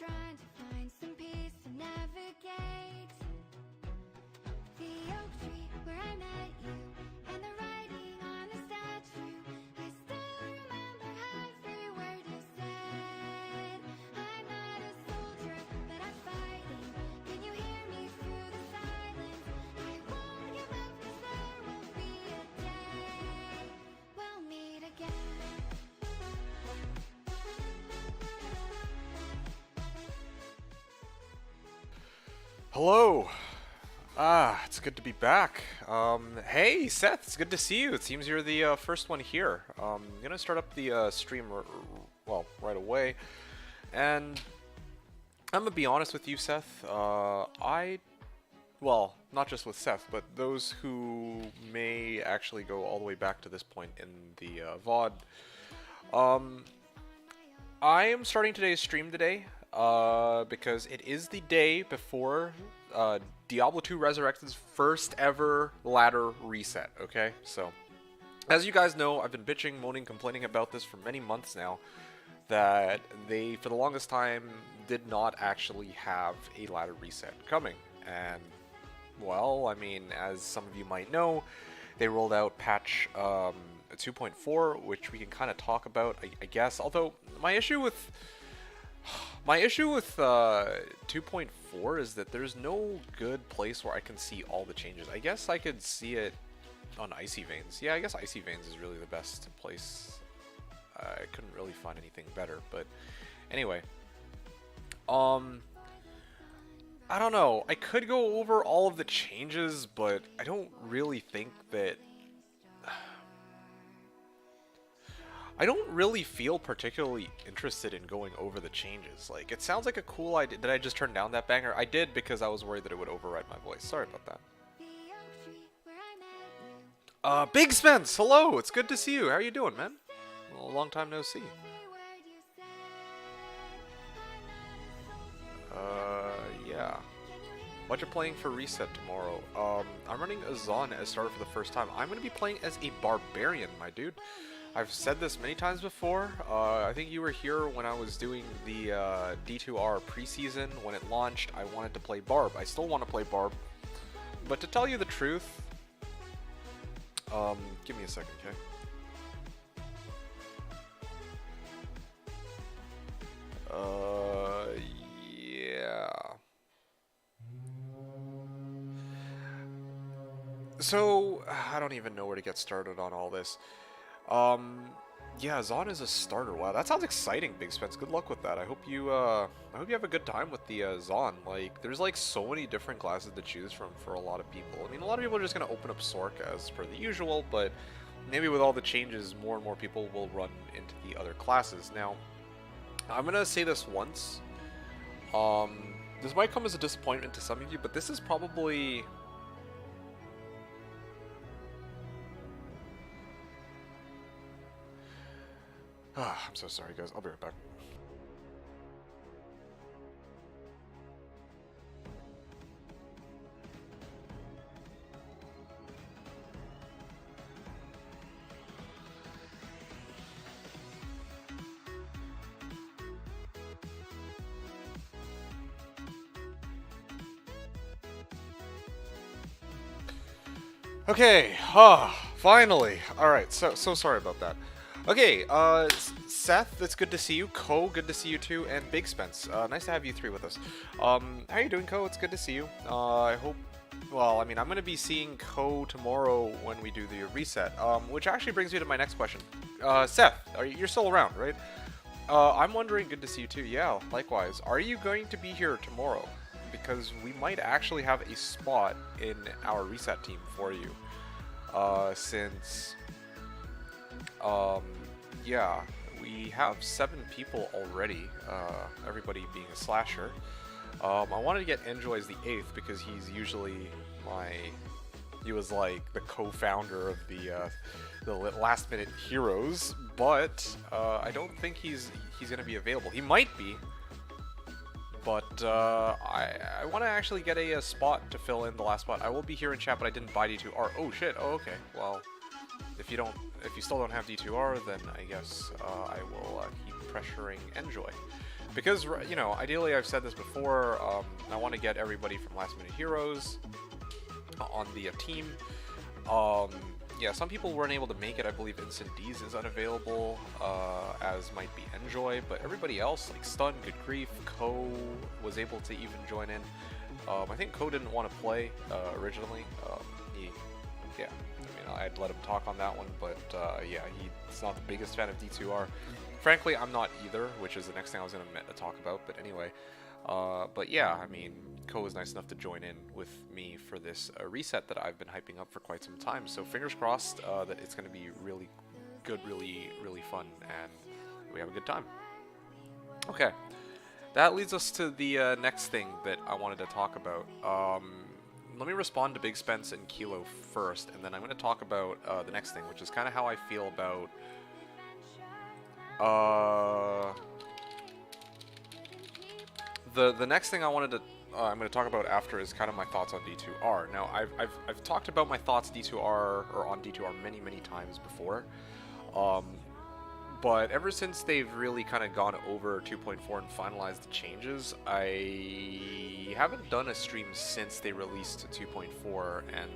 trying to find some peace to navigate the oak tree where I met you, and the writing on the statue. I still remember every word you said. I'm not a soldier, but I'm fighting. Can you hear me through the silence? I won't give up, 'cause there will be a day we'll meet again. Hello. It's good to be back. Hey, Seth, it's good to see you. It seems you're the first one here. I'm gonna start up the stream, right away. And I'm gonna be honest with you, Seth. Well, not just with Seth, but those who may actually go all the way back to this point in the VOD. I am starting today's stream today. Because it is the day before Diablo 2 Resurrected's first ever ladder reset, okay? So, as you guys know, I've been bitching, moaning, complaining about this for many months now, that they, for the longest time, did not actually have a ladder reset coming. And, well, I mean, as some of you might know, they rolled out patch 2.4, which we can kind of talk about, I guess, although my issue with 2.4 is that there's no good place where I can see all the changes. I guess I could see it on Icy Veins. Yeah, I guess Icy Veins is really the best place. I couldn't really find anything better, but anyway. I don't know. I could go over all of the changes, but I don't really think that... I don't really feel particularly interested in going over the changes. Like, it sounds like a cool idea. Did I just turn down that banger? I did, because I was worried that it would override my voice. Sorry about that. Big Spence! Hello! It's good to see you. How are you doing, man? Well, a long time no see. Yeah. What you're playing for Reset tomorrow? I'm running Azan as starter for the first time. I'm going to be playing as a Barbarian, my dude. I've said this many times before. I think you were here when I was doing the D2R preseason. When it launched, I wanted to play Barb. I still want to play Barb. But to tell you the truth... give me a second, okay? Yeah... So, I don't even know where to get started on all this. Yeah, Zon is a starter. Wow, that sounds exciting, Big Spence. Good luck with that. I hope you have a good time with the Zon. Like, there's like so many different classes to choose from for a lot of people. I mean, a lot of people are just gonna open up Sork as per the usual, but maybe with all the changes, more and more people will run into the other classes. Now, I'm gonna say this once. This might come as a disappointment to some of you, but this is probably... I'm so sorry, guys. I'll be right back. Okay, finally. Alright, so sorry about that. Okay, Seth, it's good to see you. Ko, good to see you too. And Big Spence, nice to have you three with us. How are you doing, Ko? It's good to see you. I hope... Well, I mean, I'm going to be seeing Ko tomorrow when we do the reset. Which actually brings me to my next question. Seth, you're still around, right? I'm wondering, good to see you too. Yeah, likewise. Are you going to be here tomorrow? Because we might actually have a spot in our reset team for you. Since... yeah, we have 7 people already, everybody being a slasher. I wanted to get Enjoy as the 8th because he's usually he was like the co-founder of the last minute heroes, but I don't think he's gonna be available. He might be, but I want to actually get a spot to fill in the last spot. I will be here in chat, but I didn't buy D2R. Oh shit, oh okay, well, if you still don't have D2R, then I guess I will keep pressuring Enjoy. because, you know, ideally I've said this before, I want to get everybody from Last Minute Heroes on the team. Yeah, some people weren't able to make it. I believe Instant D's is unavailable, as might be Enjoy, but everybody else, like Stun, Good Grief, Ko was able to even join in. I think Ko didn't want to play originally. Yeah, I mean, I'd let him talk on that one, but yeah, he's not the biggest fan of D2R. Frankly, I'm not either, which is the next thing I was going to talk about, but anyway. But yeah, I mean, Ko was nice enough to join in with me for this reset that I've been hyping up for quite some time. So fingers crossed that it's going to be really good, really fun, and we have a good time. Okay, that leads us to the next thing that I wanted to talk about. Let me respond to Big Spence and Kilo first, and then I'm going to talk about the next thing, which is kind of how I feel about... The next thing I wanted to I'm going to talk about after is kind of my thoughts on D2R. Now I've talked about my thoughts D2R or on D2R many times before, but ever since they've really kind of gone over 2.4 and finalized the changes, I haven't done a stream since they released 2.4 and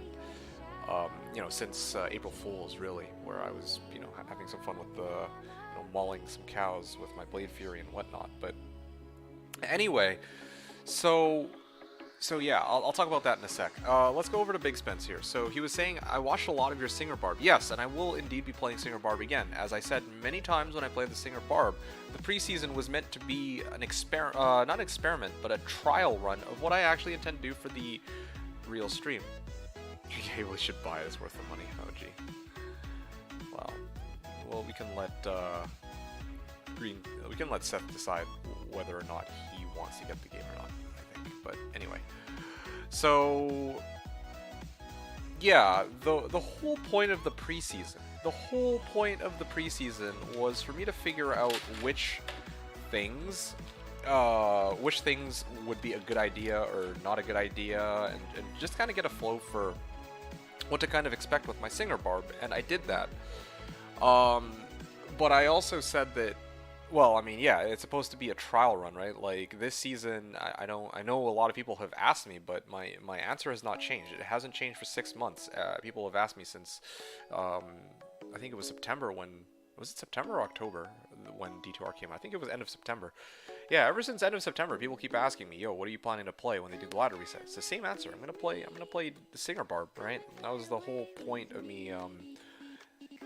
you know, since April Fools really, where I was, you know, having some fun with the, you know, mauling some cows with my Blade Fury and whatnot. But anyway, so yeah, I'll talk about that in a sec. Let's go over to Big Spence here. So he was saying, I watched a lot of your Singer Barb. Yes, and I will indeed be playing Singer Barb again. As I said many times when I played the Singer Barb, the preseason was meant to be an not an experiment, but a trial run of what I actually intend to do for the real stream. Okay, we should buy it. It's worth the money. Oh, gee. Well, we can let Seth decide whether or not he wants to get the game or not, I think. But anyway, so yeah, the whole point of the preseason, was for me to figure out which things would be a good idea or not a good idea, and just kind of get a flow for what to kind of expect with my Singer Barb, and I did that. But I also said that, well, I mean, yeah, it's supposed to be a trial run, right? Like, this season, I know a lot of people have asked me, but my answer has not changed. It hasn't changed for 6 months. People have asked me since, I think it was September when, was it September or October when D2R came out? I think it was end of September. Yeah, ever since end of September, people keep asking me, yo, what are you planning to play when they do the ladder reset? It's the same answer. I'm gonna play the Singer Barb, right? That was the whole point of me, you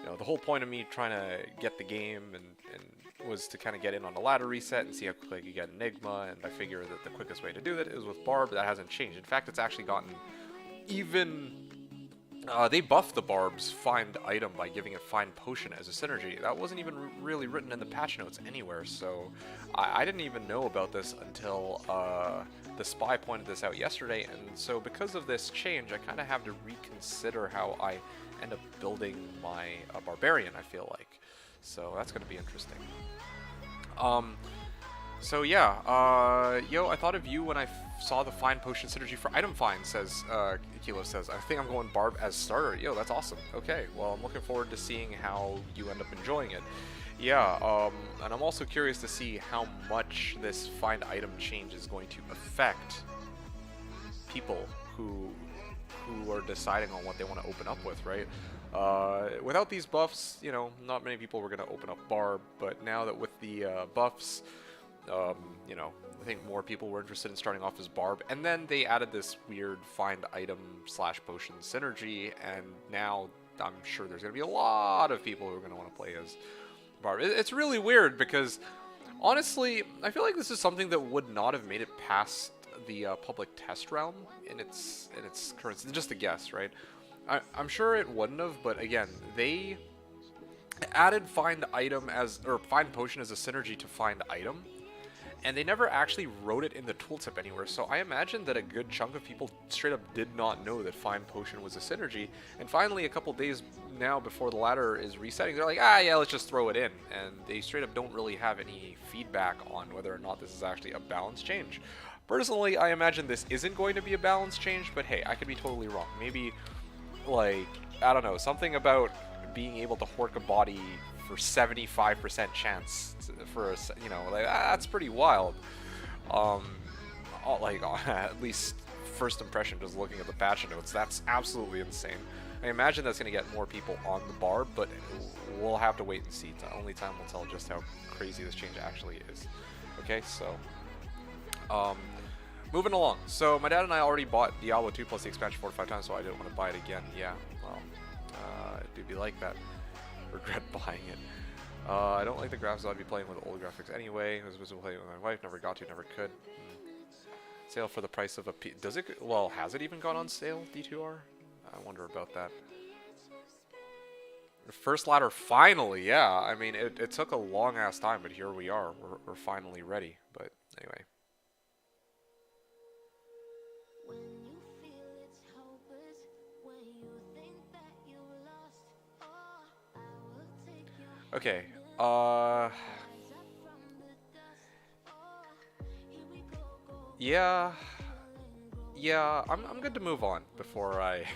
know, the whole point of me trying to get the game and was to kind of get in on the ladder reset and see how quickly I could get Enigma, and I figure that the quickest way to do that is with Barb. That hasn't changed. In fact, it's actually gotten even... they buffed the Barb's Find Item by giving it Find Potion as a synergy. That wasn't even really written in the patch notes anywhere, so I didn't even know about this until the Spy pointed this out yesterday, and so because of this change, I kind of have to reconsider how I end up building my Barbarian, I feel like. So that's going to be interesting. So yeah, yo, I thought of you when I saw the Find Potion synergy for Item Find, says, Kilo says. I think I'm going Barb as starter. Yo, that's awesome. Okay, well, I'm looking forward to seeing how you end up enjoying it. Yeah, and I'm also curious to see how much this Find Item change is going to affect people who are deciding on what they want to open up with, right? Without these buffs, you know, not many people were going to open up Barb, but now that with the buffs, you know, I think more people were interested in starting off as Barb, and then they added this weird Find Item / Potion synergy, and now I'm sure there's going to be a lot of people who are going to want to play as Barb. It's really weird because, honestly, I feel like this is something that would not have made it past the public test realm in its current, just a guess, right? I'm sure it wouldn't have, but again, they added Find Item Find Potion as a synergy to Find Item, and they never actually wrote it in the tooltip anywhere, so I imagine that a good chunk of people straight up did not know that Find Potion was a synergy, and finally a couple days now before the ladder is resetting, they're like, yeah, let's just throw it in, and they straight up don't really have any feedback on whether or not this is actually a balance change. Personally, I imagine this isn't going to be a balance change, but hey, I could be totally wrong. Maybe, like, I don't know, something about being able to hork a body for 75% chance for a, you know, like that's pretty wild. Like at least first impression, just looking at the patch notes, that's absolutely insane. I imagine that's going to get more people on the bar, but we'll have to wait and see. Only time will tell just how crazy this change actually is. Okay, so moving along. So my dad and I already bought Diablo 2 plus the expansion 4 to 5 times, so I didn't want to buy it again. Yeah, well, it do be like that. Regret buying it. I don't like the graphics. I'd be playing with old graphics anyway. I was supposed to play with my wife. Never got to. Never could. Sale for the price of a P. Does it? Well, has it even gone on sale? D2R. I wonder about that. The first ladder, finally. Yeah. I mean, it took a long ass time, but here we are. We're finally ready. But anyway. Okay. Yeah, I'm good to move on before I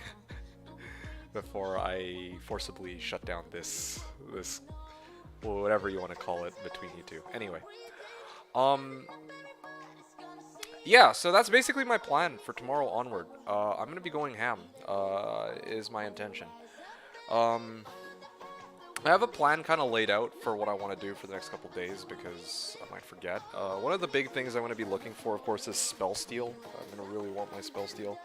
before I forcibly shut down this whatever you want to call it between you two. Anyway, yeah, so that's basically my plan for tomorrow onward. I'm gonna be going ham. Is my intention. I have a plan kind of laid out for what I want to do for the next couple days because I might forget. One of the big things I want to be looking for, of course, is spell steal. I'm going to really want my spell steal.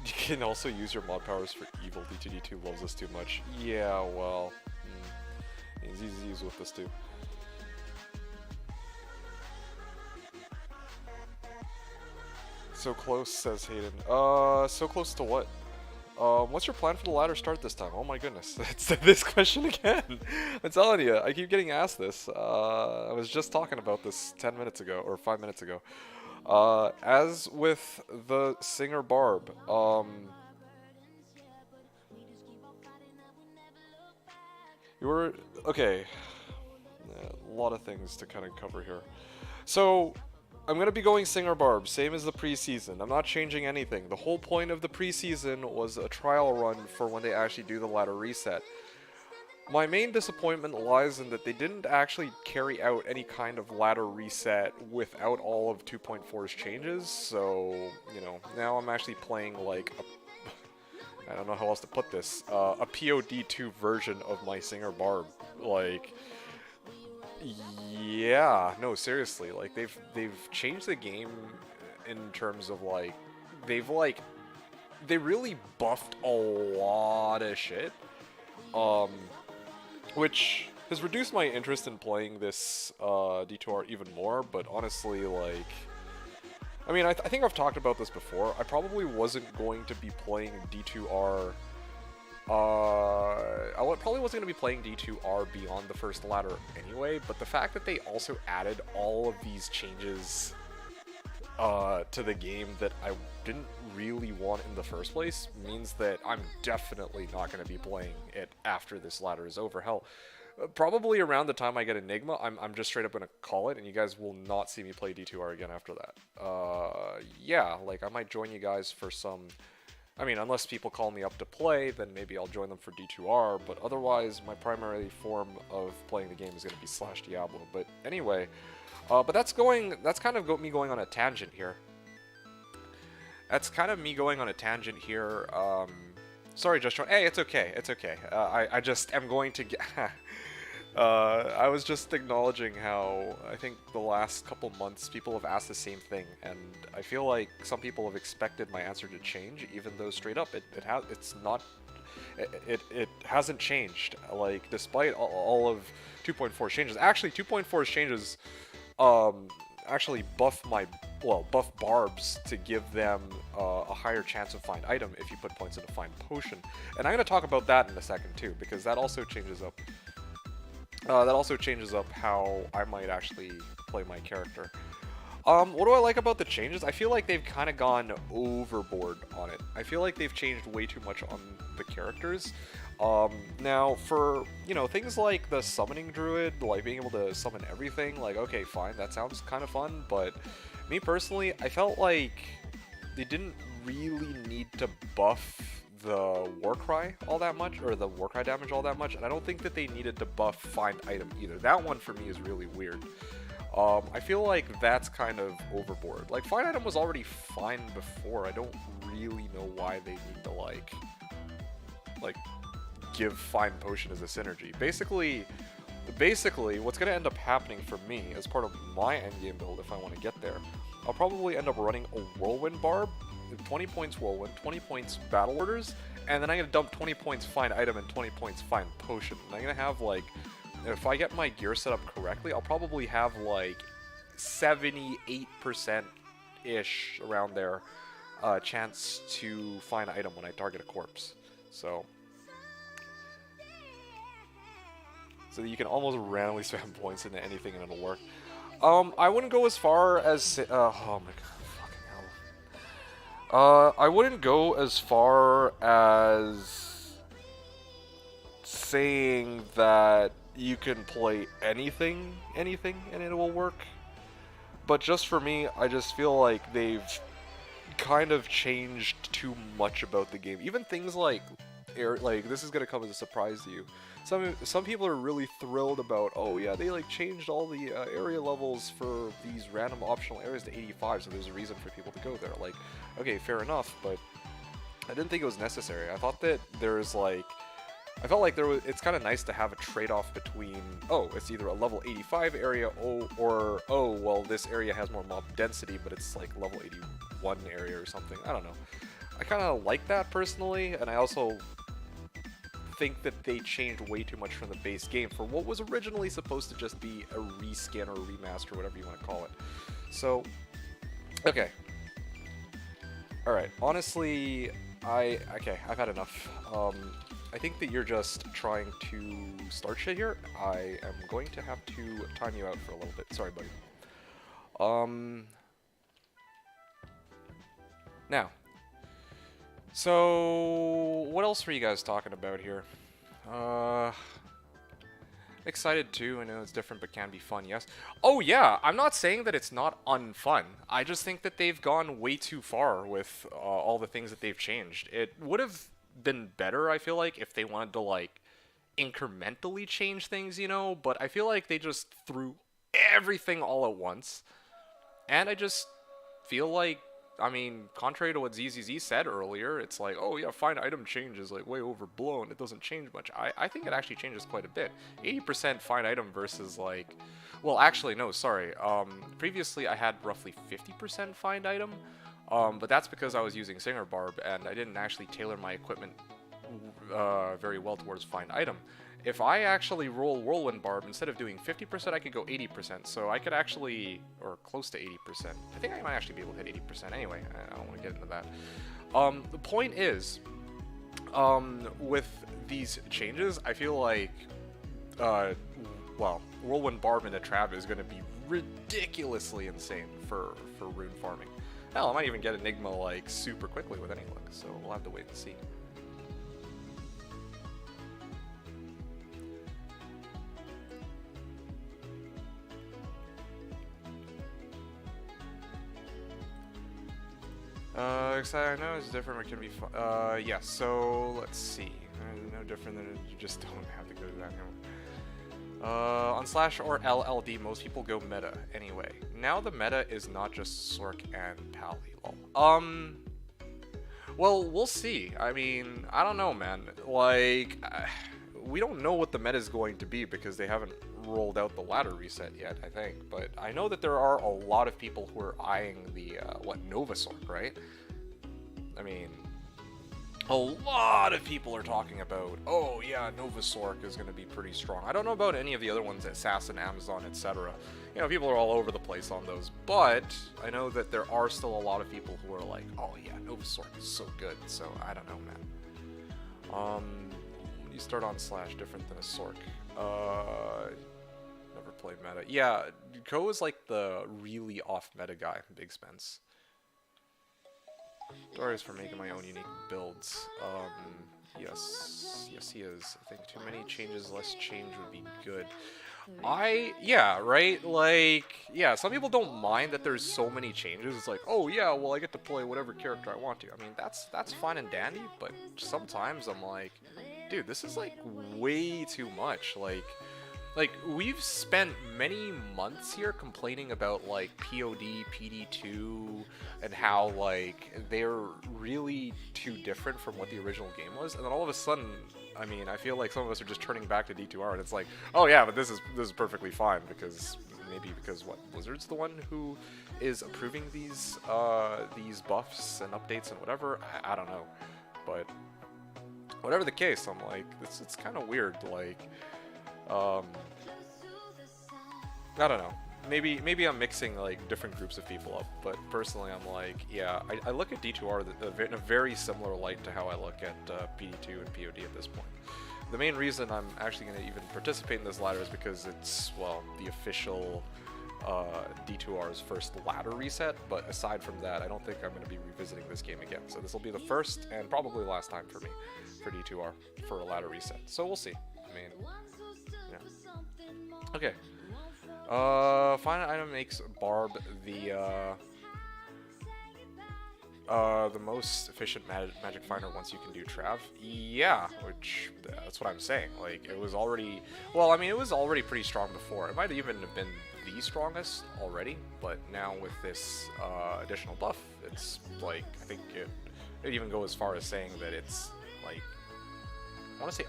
You can also use your mod powers for evil. D2D2 loves us too much. Yeah, well, it's easy to use with this too. So close, says Hayden. So close to what? What's your plan for the ladder start this time? Oh my goodness, it's this question again. I'm telling you, I keep getting asked this. I was just talking about this 10 minutes ago, or 5 minutes ago. As with the singer Barb, you were, okay, a lot of things to kind of cover here. So, I'm going to be going Singer Barb, same as the preseason. I'm not changing anything. The whole point of the preseason was a trial run for when they actually do the ladder reset. My main disappointment lies in that they didn't actually carry out any kind of ladder reset without all of 2.4's changes, so, you know, now I'm actually playing like a, I don't know how else to put this, a POD2 version of my Singer Barb. Like, yeah, no, seriously, like they've changed the game in terms of like they really buffed a lot of shit, which has reduced my interest in playing this D2R even more. But honestly, like, I mean, I think I've talked about this before. I probably wasn't going to be playing D2R. I probably wasn't going to be playing D2R beyond the first ladder anyway, but the fact that they also added all of these changes to the game that I didn't really want in the first place means that I'm definitely not going to be playing it after this ladder is over. Hell, probably around the time I get Enigma, I'm just straight up going to call it, and you guys will not see me play D2R again after that. Yeah, like, I might join you guys for some... I mean, unless people call me up to play, then maybe I'll join them for D2R, but otherwise, my primary form of playing the game is going to be /Diablo. But anyway, but that's kind of me going on a tangent here. That's kind of me going on a tangent here. Sorry, Just John. Hey, it's okay. It's okay. I just am going to get... I was just acknowledging how I think the last couple months people have asked the same thing, and I feel like some people have expected my answer to change, even though straight up it hasn't changed. Like, despite all of 2.4's changes. Actually, 2.4's changes actually buff barbs to give them a higher chance of find item if you put points into find potion. And I'm going to talk about that in a second too, because that also changes up. How I might actually play my character. What do I like about the changes? I feel like they've kind of gone overboard on it. I feel like they've changed way too much on the characters. Now, for, you know, things like the summoning druid, like being able to summon everything, like, okay, fine, that sounds kind of fun, but me personally, I felt like they didn't really need to buff the Warcry all that much, or the Warcry damage all that much, and I don't think that they needed to buff Find Item either. That one for me is really weird. I feel like that's kind of overboard. Like, Find Item was already fine before. I don't really know why they need to, like give Find Potion as a synergy. Basically, what's going to end up happening for me as part of my endgame build, if I want to get there, I'll probably end up running a Whirlwind Barb, 20 points Whirlwind, 20 points Battle Orders, and then I'm going to dump 20 points Find Item and 20 points Find Potion. And I'm going to have, like, if I get my gear set up correctly, I'll probably have, like, 78%-ish around there chance to find an item when I target a corpse. So you can almost randomly spam points into anything and it'll work. I wouldn't go as far as oh my god, fucking hell. I wouldn't go as far as saying that you can play anything, and it will work. But just for me, I just feel like they've kind of changed too much about the game. Even things like this is gonna come as a surprise to you. Some people are really thrilled about, oh yeah, they like changed all the area levels for these random optional areas to 85, so there's a reason for people to go there. Like, okay, fair enough, but I didn't think it was necessary. I thought that there's like, I felt like it's kind of nice to have a trade-off between, oh, it's either a level 85 area, or oh, well, this area has more mob density, but it's like level 81 area or something. I don't know. I kind of like that personally, and I also think that they changed way too much from the base game for what was originally supposed to just be a reskin or a remaster, whatever you want to call it. So, okay. Alright, honestly, I've had enough. I think that you're just trying to start shit here. I am going to have to time you out for a little bit. Sorry, buddy. Now, so what else were you guys talking about here? Excited too. I know it's different, but can be fun. Yes. Oh yeah. I'm not saying that it's not unfun. I just think that they've gone way too far with all the things that they've changed. It would have been better, I feel like, if they wanted to like incrementally change things, you know. But I feel like they just threw everything all at once, and I just feel like, I mean, contrary to what ZZZ said earlier, it's like, oh yeah, find item change is like way overblown. It doesn't change much. I think it actually changes quite a bit. 80% find item versus like, well, actually no, sorry. Previously I had roughly 50% find item, but that's because I was using Singer Barb and I didn't actually tailor my equipment very well towards find item. If I actually roll Whirlwind Barb, instead of doing 50%, I could go 80%. So I could actually, or close to 80%. I think I might actually be able to hit 80% anyway. I don't want to get into that. The point is, with these changes, I feel like, well, Whirlwind Barb into Trav is going to be ridiculously insane for rune farming. Hell, I might even get Enigma like super quickly with any luck. So we'll have to wait and see. I know it's different, it can be fun. Yeah, so let's see. No different than you just don't have to go to that anymore. On Slash or LLD, most people go meta anyway. Now the meta is not just Sork and Pally, lol. Well, we'll see. I mean, I don't know, man. Like, we don't know what the meta is going to be because they haven't rolled out the ladder reset yet, I think. But I know that there are a lot of people who are eyeing the, Nova Sork, right? I mean, a lot of people are talking about, oh yeah, Nova Sork is going to be pretty strong. I don't know about any of the other ones, Assassin, Amazon, etc. You know, people are all over the place on those. But I know that there are still a lot of people who are like, oh yeah, Nova Sork is so good. So I don't know, man. You start on Slash, different than a Sork. Never played meta. Yeah, Ko is like the really off meta guy, Big Spence. Sorry for making my own unique builds. Yes he is. I think too many changes, less change would be good. Yeah, right? Like, yeah, some people don't mind that there's so many changes. It's like, oh yeah, well I get to play whatever character I want to. I mean, that's fine and dandy, but sometimes I'm like, dude, this is like way too much. Like we've spent many months here complaining about like POD, PD2, and how like they're really too different from what the original game was, and then all of a sudden, I mean, I feel like some of us are just turning back to D2R, and it's like, oh yeah, but this is perfectly fine because what, Blizzard's the one who is approving these buffs and updates and whatever. I don't know, but whatever the case, I'm like, it's kind of weird, like. I don't know. Maybe I'm mixing like different groups of people up, but personally I'm like, yeah, I look at D2R in a very similar light to how I look at PD2 and POD at this point. The main reason I'm actually going to even participate in this ladder is because it's, well, the official D2R's first ladder reset, but aside from that, I don't think I'm going to be revisiting this game again. So this will be the first and probably last time for me, for D2R, for a ladder reset. So we'll see. I mean, yeah. Okay. Final item makes Barb the most efficient magic finder once you can do Trav. Yeah, which that's what I'm saying. Like, it was already, well, I mean, it was already pretty strong before. It might even have been the strongest already, but now with this additional buff, it's like, I think it even go as far as saying that it's like, I want to say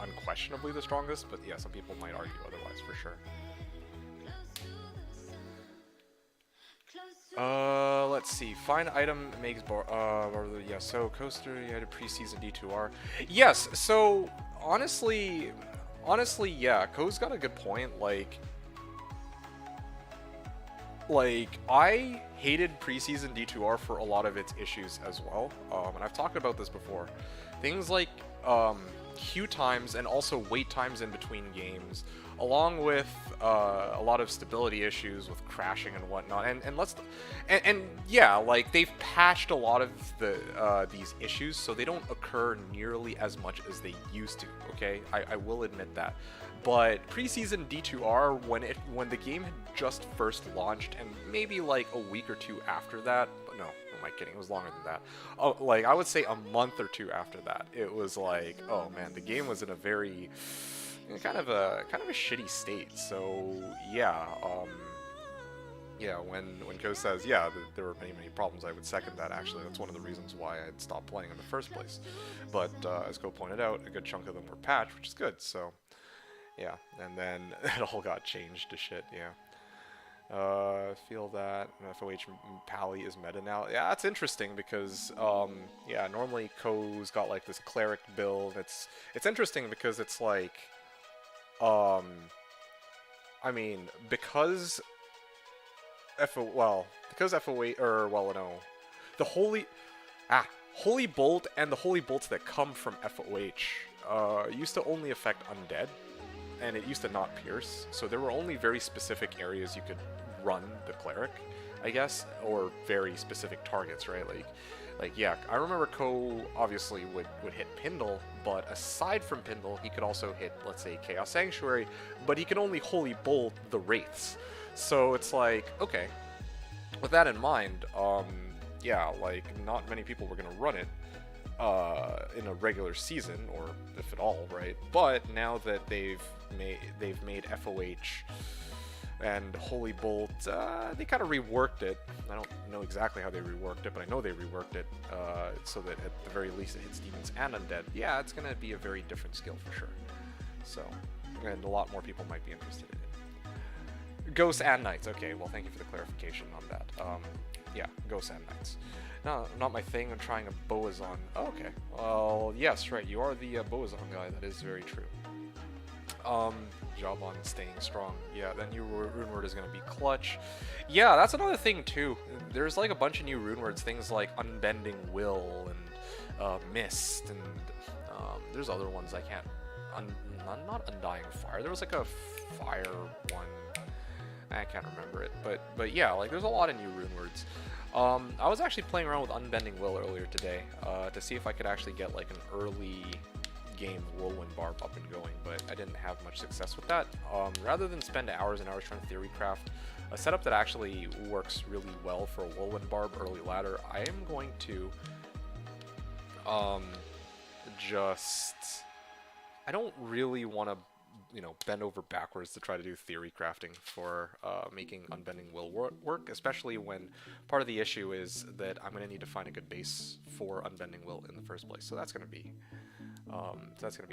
unquestionably the strongest, but yeah, some people might argue otherwise for sure. Let's see. Find item makes yeah, so Coaster, you had a preseason D2R. Yes, so honestly, yeah, Ko's got a good point. Like I hated preseason D2R for a lot of its issues as well. And I've talked about this before. Things like queue times and also wait times in between games, along with a lot of stability issues with crashing and whatnot, and yeah, like they've patched a lot of these issues so they don't occur nearly as much as they used to. Okay, I will admit that, but preseason D2R, when the game had just first launched, and maybe like a week or two after that, but no, am I kidding? It was longer than that. Oh, like I would say a month or two after that, it was like, oh man, the game was in a very kind of a shitty state. So yeah, yeah, when Ko says, yeah, there were many problems, I would second that. Actually, that's one of the reasons why I'd stopped playing in the first place. But as Ko pointed out, a good chunk of them were patched, which is good. So yeah, and then it all got changed to shit. Yeah. Feel that FOH Pally is meta now. Yeah, that's interesting because yeah, normally Ko's got like this cleric build. It's interesting because it's like I mean, because FOH, or well, no, the Holy Bolt and the Holy Bolts that come from FOH used to only affect undead, and it used to not pierce, so there were only very specific areas you could run the cleric, I guess, or very specific targets, right? Like yeah, I remember Ko obviously would hit Pindle, but aside from Pindle, he could also hit, let's say, Chaos Sanctuary, but he can only Holy Bolt the Wraiths. So it's like, okay, with that in mind, yeah, like not many people were gonna run it in a regular season, or if at all, right? But now that they've made FOH and Holy Bolt, they kind of reworked it. I don't know exactly how they reworked it, but I know they reworked it so that at the very least it hits demons and undead. Yeah, it's going to be a very different skill for sure. So, and a lot more people might be interested in it. Ghosts and Knights. Okay, well, thank you for the clarification on that. Yeah, Ghosts and Knights. No, not my thing. I'm trying a Boazon. Oh, okay. Well, yes, right. You are the Boazon guy. That is very true. Job on staying strong. Yeah, that new rune word is going to be clutch. Yeah, that's another thing too. There's like a bunch of new rune words, things like Unbending Will and Mist, and there's other ones I can't. Not Undying Fire. There was like a fire one. I can't remember it, but yeah, like there's a lot of new rune words. I was actually playing around with Unbending Will earlier today to see if I could actually get like an early game Whirlwind Barb up and going, but I didn't have much success with that. Rather than spend hours and hours trying to theory craft a setup that actually works really well for a Whirlwind Barb early ladder, I am going to I don't really want to, you know, bend over backwards to try to do theory crafting for making Unbending Will work, especially when part of the issue is that I'm going to need to find a good base for Unbending Will in the first place. So that's going to be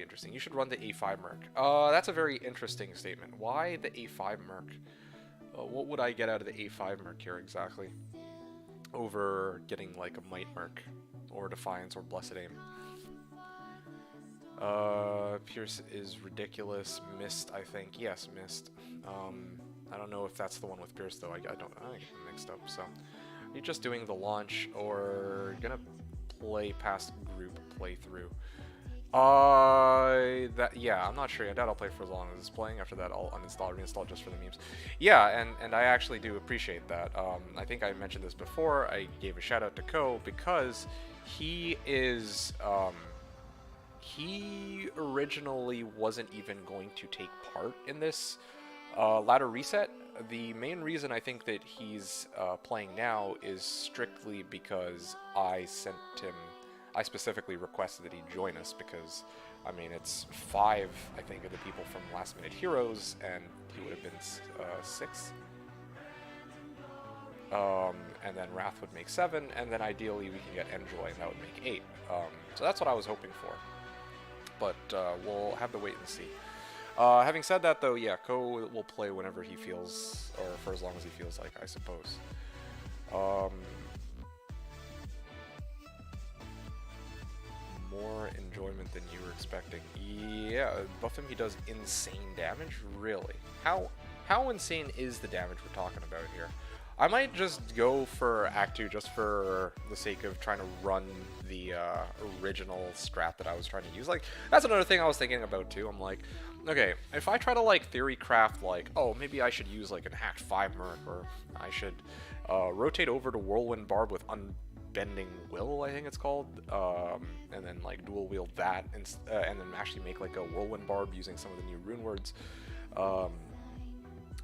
interesting. You should run the A5 Merc. That's a very interesting statement. Why the A5 Merc? What would I get out of the A5 Merc here exactly? Over getting like a Might Merc or Defiance or Blessed Aim. Pierce is ridiculous. Mist, I think. Yes, Mist. I don't know if that's the one with Pierce though. I get them mixed up. So, are you just doing the launch or gonna play past group playthrough? Yeah, I'm not sure. I doubt I'll play for as long as it's playing. After that, I'll uninstall, reinstall just for the memes. Yeah, and I actually do appreciate that. I think I mentioned this before. I gave a shout out to Ko because he is, he originally wasn't even going to take part in this ladder reset. The main reason I think that he's playing now is strictly because I specifically requested that he join us because, I mean, it's 5, I think, of the people from Last Minute Heroes, and he would have been 6. And then Wrath would make 7, and then ideally we can get Enjoy, and that would make 8. So that's what I was hoping for. But we'll have to wait and see. Having said that, though, yeah, Ko will play whenever he feels, or for as long as he feels like, I suppose. More enjoyment than you were expecting. Yeah, buff him, he does insane damage? Really? How insane is the damage we're talking about here? I might just go for Act 2 just for the sake of trying to run the original strat that I was trying to use. Like, that's another thing I was thinking about too. I'm like, okay, if I try to like theory craft like, oh, maybe I should use like an Act 5 Merc, or I should rotate over to Whirlwind Barb with Unbending Will, I think it's called, and then like dual wield that, and then actually make like a Whirlwind Barb using some of the new rune words,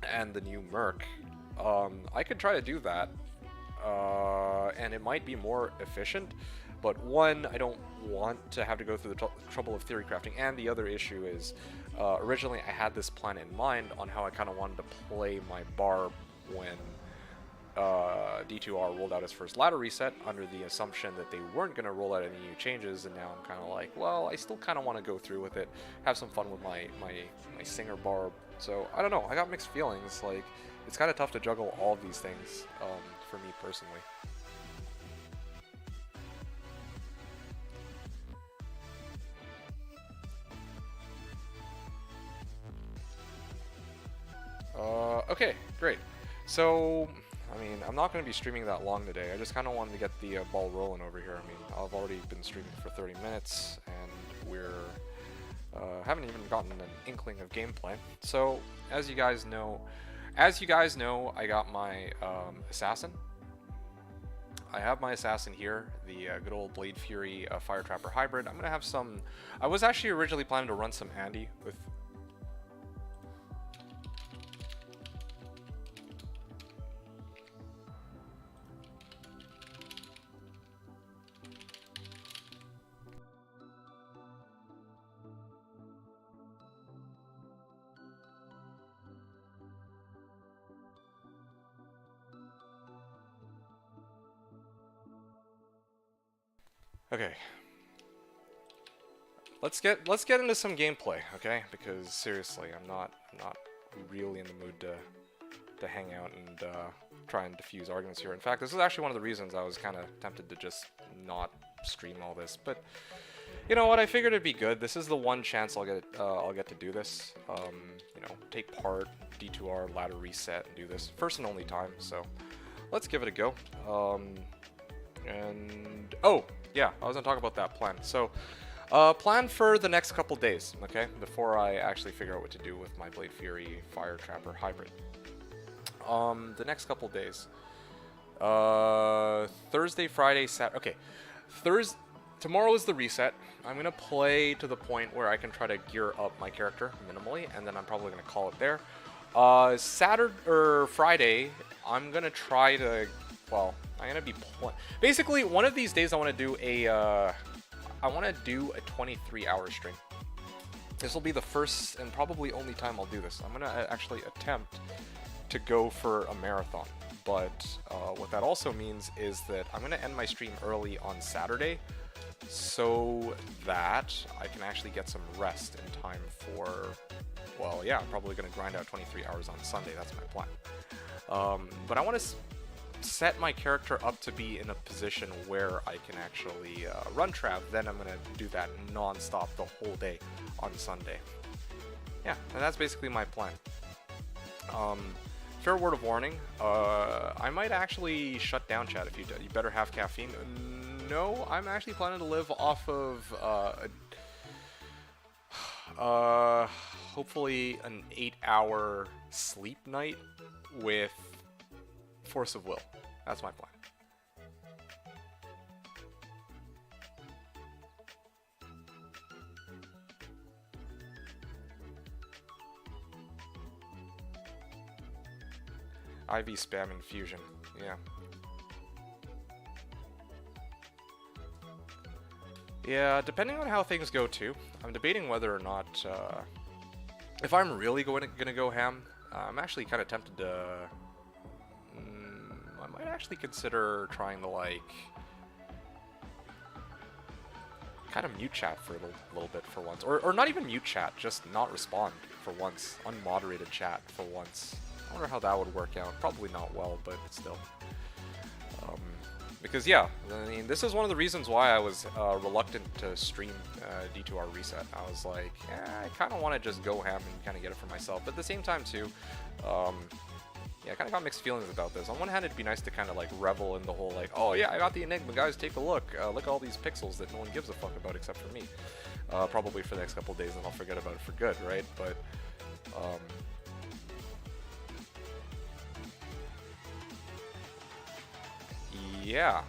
and the new Merc. I could try to do that, and it might be more efficient, but one, I don't want to have to go through the trouble of theory crafting, and the other issue is, originally I had this plan in mind on how I kind of wanted to play my Barb when D2R rolled out his first ladder reset, under the assumption that they weren't going to roll out any new changes, and now I'm kind of like, well, I still kind of want to go through with it, have some fun with my Singer Barb. So, I don't know, I got mixed feelings. Like, it's kind of tough to juggle all of these things, for me personally. Okay, great. So, I mean, I'm not going to be streaming that long today. I just kind of wanted to get the ball rolling over here. I mean, I've already been streaming for 30 minutes, and we're haven't even gotten an inkling of gameplay. So, as you guys know, I got my assassin. I have my assassin here, the good old Blade Fury Fire Trapper hybrid. I'm gonna have some. I was actually originally planning to run some Andy with. Okay. Let's get into some gameplay, okay? Because seriously, I'm not really in the mood to hang out and try and diffuse arguments here. In fact, this is actually one of the reasons I was kind of tempted to just not stream all this. But you know what? I figured it'd be good. This is the one chance I'll get to do this. You know, take part, D2R, ladder reset, and do this first and only time. So let's give it a go. And oh yeah, I was gonna talk about that plan. So plan for the next couple days, okay? Before I actually figure out what to do with my Blade Fury Fire Trapper hybrid. The next couple days. Thursday, Friday, Saturday. Okay, tomorrow is the reset. I'm gonna play to the point where I can try to gear up my character minimally, and then I'm probably gonna call it there. Saturday or Friday, I'm gonna try to. Well, I'm gonna be basically one of these days. I want to do a. I want to do a 23-hour stream. This will be the first and probably only time I'll do this. I'm gonna actually attempt to go for a marathon. But what that also means is that I'm gonna end my stream early on Saturday, so that I can actually get some rest in time for. Well, yeah, I'm probably gonna grind out 23 hours on Sunday. That's my plan. But I want to set my character up to be in a position where I can actually run trav. Then I'm gonna do that non-stop the whole day on Sunday. Yeah, and that's basically my plan. Fair word of warning, I might actually shut down chat if you do. You better have caffeine. No, I'm actually planning to live off of hopefully an 8-hour sleep night with force of will. That's my plan. IV spam infusion, yeah. Yeah, depending on how things go too. I'm debating whether or not, if I'm really gonna go ham, I'm actually kind of tempted to, I might actually consider trying to like, kind of mute chat for a little bit for once. Or not even mute chat, just not respond for once. Unmoderated chat for once. I wonder how that would work out. Probably not well, but still. Because yeah, I mean, this is one of the reasons why I was reluctant to stream D2R Reset. I was like, I kind of want to just go ham and kind of get it for myself. But at the same time too, yeah, I kind of got mixed feelings about this. On one hand, it'd be nice to kind of like revel in the whole like, oh yeah, I got the Enigma, guys, take a look. Look at all these pixels that no one gives a fuck about except for me. Probably for the next couple of days, and I'll forget about it for good, right? But yeah.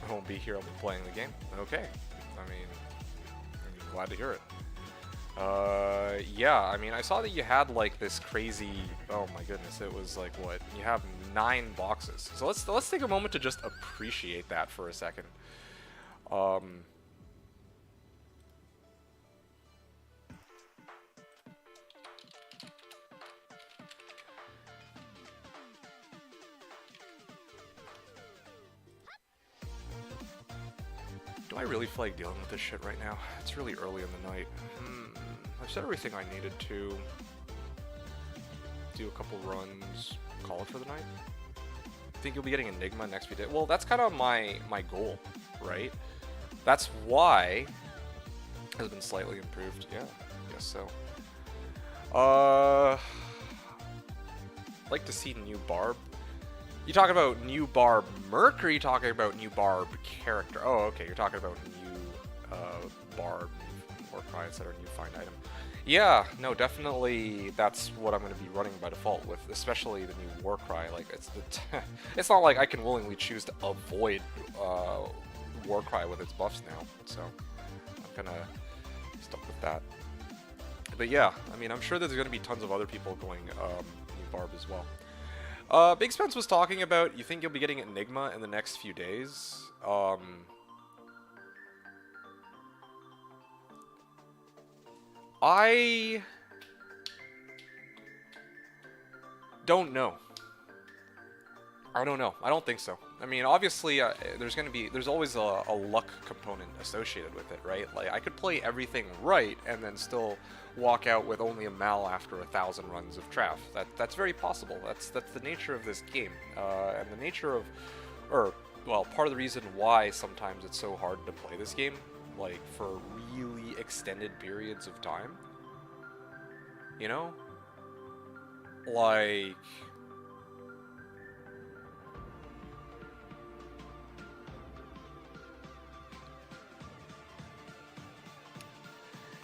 I won't be here, I'll be playing the game. Okay. I mean, I'm glad to hear it. Yeah, I mean, I saw that you had like this crazy, oh my goodness, it was like what? You have 9 boxes. So let's take a moment to just appreciate that for a second. Do I really feel like dealing with this shit right now? It's really early in the night. I've said everything I needed to. Do a couple runs, call it for the night. Think you'll be getting Enigma next few days? Well, that's kind of my goal, right? That's why it has been slightly improved. Yeah, I guess so. Like to see new Barb. You talking about new Barb Merc, or are you talking about new Barb character? Oh, okay, you're talking about new Barb Warcry, etc. New find item. Yeah, no, definitely that's what I'm going to be running by default with, especially the new Warcry. Like, it's not like I can willingly choose to avoid Warcry with its buffs now, so I'm kind of stuck with that. But yeah, I mean, I'm sure there's going to be tons of other people going new Barb as well. Big Spence was talking about, you think you'll be getting Enigma in the next few days? I don't know. I don't know. I don't think so. I mean, obviously, there's always a luck component associated with it, right? Like, I could play everything right and then still walk out with only a mal after 1,000 runs of Trav. That's very possible. That's the nature of this game, and the nature of, well, part of the reason why sometimes it's so hard to play this game, like for really extended periods of time. You know, like.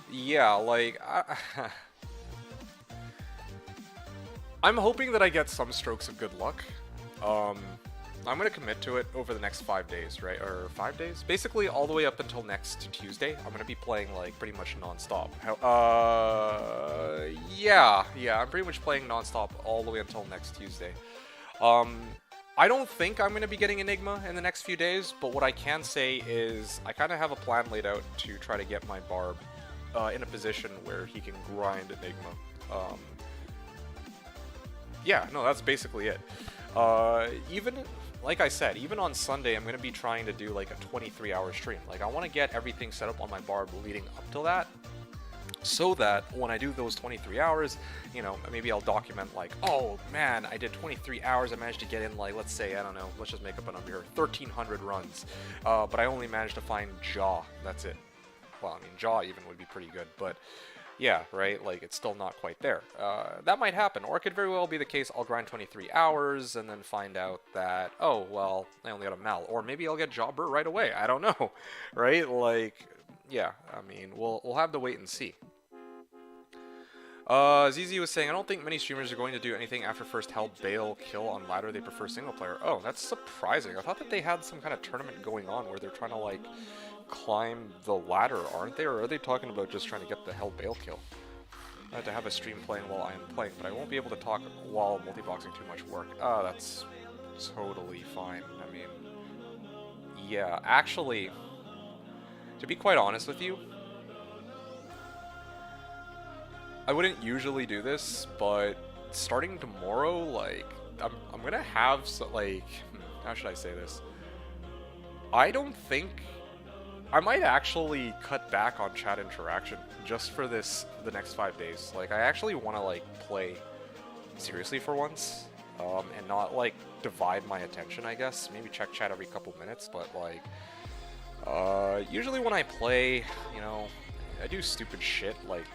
Yeah, like, I'm hoping that I get some strokes of good luck. I'm gonna commit to it over the next 5 days, right? Or 5 days? Basically, all the way up until next Tuesday. I'm gonna be playing like pretty much non-stop. Yeah, I'm pretty much playing non-stop all the way until next Tuesday. I don't think I'm gonna be getting Enigma in the next few days, but what I can say is I kind of have a plan laid out to try to get my Barb in a position where he can grind Enigma. Yeah, no, that's basically it. Even, like I said, even on Sunday, I'm going to be trying to do like a 23-hour stream. Like, I want to get everything set up on my Barb leading up to that, so that when I do those 23 hours, you know, maybe I'll document like, oh man, I did 23 hours, I managed to get in like, let's say, I don't know, let's just make up a number here, 1,300 runs, but I only managed to find Jaw, that's it. Well, I mean, Jaw even would be pretty good, but yeah, right, like, it's still not quite there. That might happen, or it could very well be the case I'll grind 23 hours and then find out that, oh, well, I only got a Mal, or maybe I'll get Jobber right away, I don't know, right, like, yeah, I mean, we'll have to wait and see. ZZ was saying, I don't think many streamers are going to do anything after first Hell Bale kill on ladder, they prefer single player. Oh, that's surprising. I thought that they had some kind of tournament going on where they're trying to, like, climb the ladder, aren't they? Or are they talking about just trying to get the Hell Bale kill? I have to have a stream playing while I am playing, but I won't be able to talk while multiboxing too much work. Oh, that's totally fine. I mean, yeah, actually, to be quite honest with you, I wouldn't usually do this, but starting tomorrow, like, I'm gonna have, like, how should I say this? I don't think, I might actually cut back on chat interaction just for the next 5 days. Like, I actually want to, like, play seriously for once, and not, like, divide my attention, I guess. Maybe check chat every couple minutes, but, like, usually when I play, you know, I do stupid shit, like,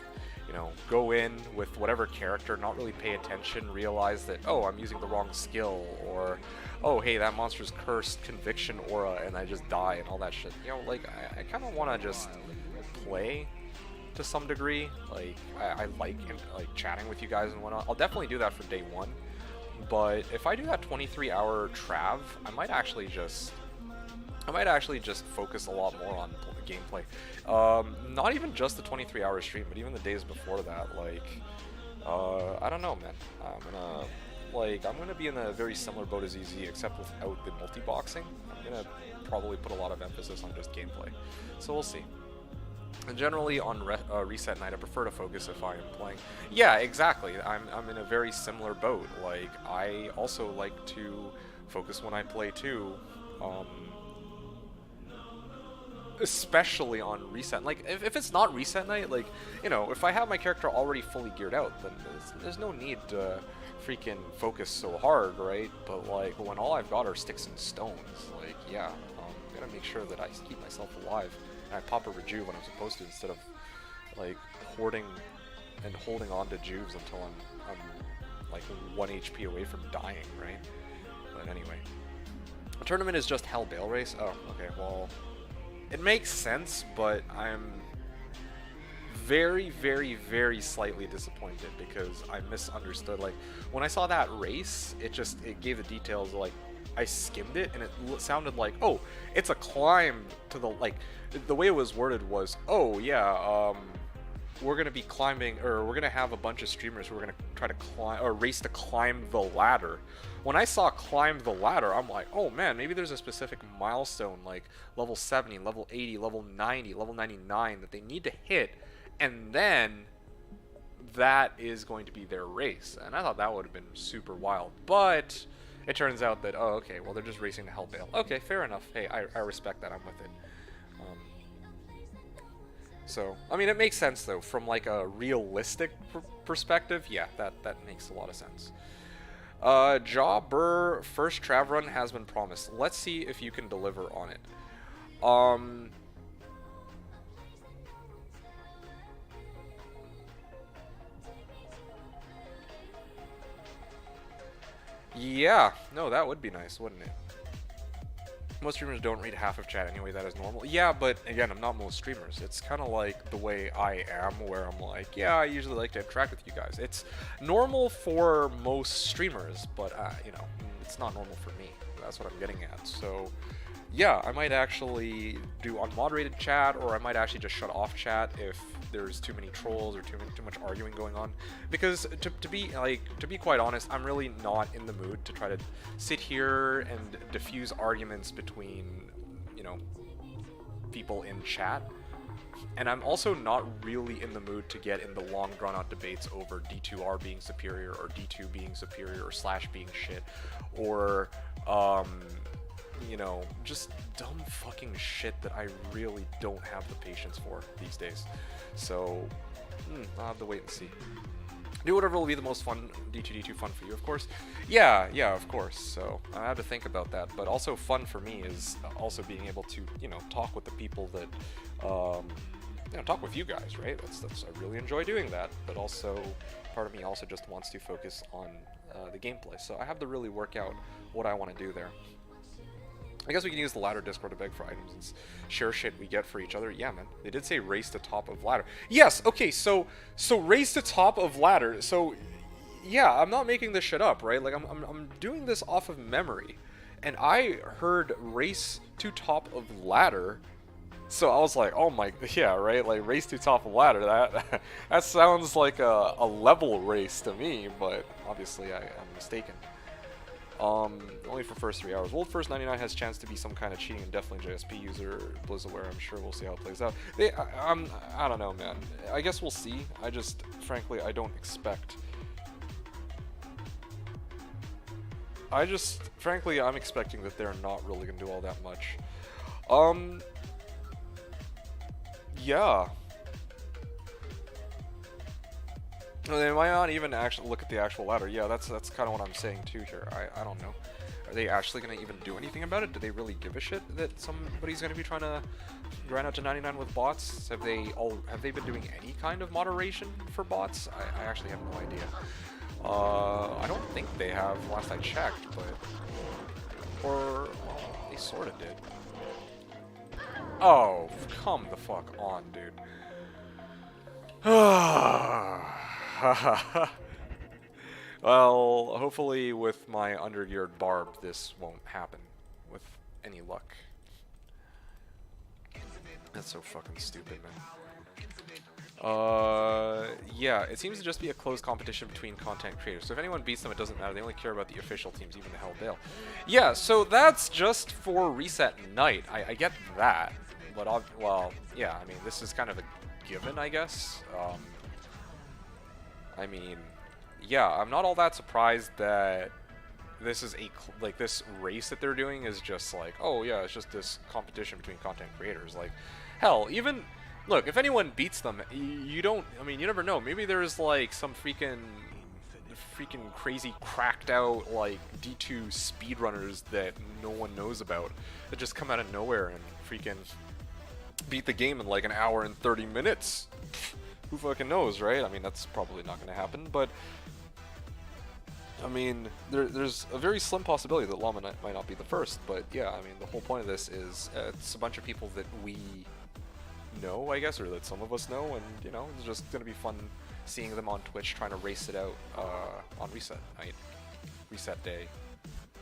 you know, go in with whatever character, not really pay attention, realize that, oh, I'm using the wrong skill, or, oh, hey, that monster's cursed conviction aura, and I just die, and all that shit. You know, like, I kind of want to just play to some degree. Like, I like chatting with you guys and whatnot. I'll definitely do that for day one, but if I do that 23-hour trav, I might actually just focus a lot more on gameplay. Not even just the 23-hour stream, but even the days before that. Like, I don't know, man. I'm gonna be in a very similar boat as EZ, except without the multi-boxing. I'm gonna probably put a lot of emphasis on just gameplay. So we'll see. And generally on reset night, I prefer to focus if I am playing. Yeah, exactly. I'm in a very similar boat. Like, I also like to focus when I play too. Especially on reset. Like, if it's not reset night, like, you know, if I have my character already fully geared out, then there's no need to freaking focus so hard, right? But, like, when all I've got are sticks and stones, like, yeah, I'm gonna make sure that I keep myself alive, and I pop a rejuve when I'm supposed to, instead of, like, hoarding and holding on to juves until I'm like 1 HP away from dying, right? But anyway. The tournament is just Hell Bale race? Oh, okay, well, it makes sense, but I'm very, very, very slightly disappointed because I misunderstood. Like, when I saw that race, it gave the details, like, I skimmed it, and it sounded like, oh, it's a climb to the, like, the way it was worded was, oh, yeah, we're going to be climbing, or we're going to have a bunch of streamers who are going to try to climb, or race to climb the ladder. When I saw climb the ladder, I'm like, oh man, maybe there's a specific milestone, like level 70, level 80, level 90, level 99 that they need to hit, and then that is going to be their race. And I thought that would have been super wild, but it turns out that, oh, okay, well, they're just racing to Hell Bale. Okay, fair enough. Hey, I respect that. I'm with it. So, I mean, it makes sense, though, from, like, a realistic perspective. Yeah, that makes a lot of sense. Jobber first trav run has been promised. Let's see if you can deliver on it. Yeah, no, that would be nice, wouldn't it? Most streamers don't read half of chat anyway, that is normal. Yeah, but again, I'm not most streamers. It's kind of like the way I am, where I'm like, yeah, I usually like to interact with you guys. It's normal for most streamers, but, you know, it's not normal for me. That's what I'm getting at. So yeah, I might actually do unmoderated chat, or I might actually just shut off chat if there's too many trolls or too much arguing going on. Because to be quite honest, I'm really not in the mood to try to sit here and diffuse arguments between, you know, people in chat. And I'm also not really in the mood to get in the long drawn-out debates over D2R being superior, or D2 being superior, or Slash being shit, or you know, just dumb fucking shit that I really don't have the patience for these days. So, I'll have to wait and see. Do whatever will be the most fun, D2 fun for you, of course. Yeah, of course. So, I have to think about that. But also fun for me is also being able to, you know, talk with the people that, you know, talk with you guys, right? That's I really enjoy doing that. But also, part of me also just wants to focus on the gameplay. So, I have to really work out what I want to do there. I guess we can use the ladder Discord to beg for items and share shit we get for each other. Yeah, man. They did say race to top of ladder. Yes, okay, so race to top of ladder. So, yeah, I'm not making this shit up, right? Like, I'm doing this off of memory. And I heard race to top of ladder. So I was like, oh my, yeah, right? Like, race to top of ladder. That sounds like a level race to me, but obviously I'm mistaken. Only for first 3 hours. Well, first 99 has chance to be some kind of cheating, and definitely JSP user, Blizzaware. I'm sure we'll see how it plays out. I don't know, man. I guess we'll see. I just, frankly, I don't expect. Frankly, I'm expecting that they're not really gonna do all that much. Yeah. They might not even actually look at the actual ladder. Yeah, that's kind of what I'm saying too here. I don't know. Are they actually going to even do anything about it? Do they really give a shit that somebody's going to be trying to grind out to 99 with bots? Have they been doing any kind of moderation for bots? I actually have no idea. I don't think they have, last I checked, but well, they sort of did. Oh, come the fuck on, dude. Well, hopefully with my undergeared barb, this won't happen with any luck. That's so fucking stupid, man. Yeah, it seems to just be a closed competition between content creators. So if anyone beats them, it doesn't matter. They only care about the official teams, even the Hell Dale. Yeah, so that's just for reset night. I get that. But, well, yeah, I mean, this is kind of a given, I guess. I mean, yeah, I'm not all that surprised that this is this race that they're doing is just like, oh yeah, it's just this competition between content creators. Like, hell, even, look, if anyone beats them, you don't, I mean, you never know. Maybe there's like some freaking crazy cracked out like D2 speedrunners that no one knows about that just come out of nowhere and freaking beat the game in like an hour and 30 minutes. Who fucking knows, right? I mean, that's probably not going to happen, but I mean, there's a very slim possibility that Llama might not be the first, but yeah, I mean, the whole point of this is it's a bunch of people that we know, I guess, or that some of us know, and, you know, it's just going to be fun seeing them on Twitch trying to race it out on Reset Night. Reset Day.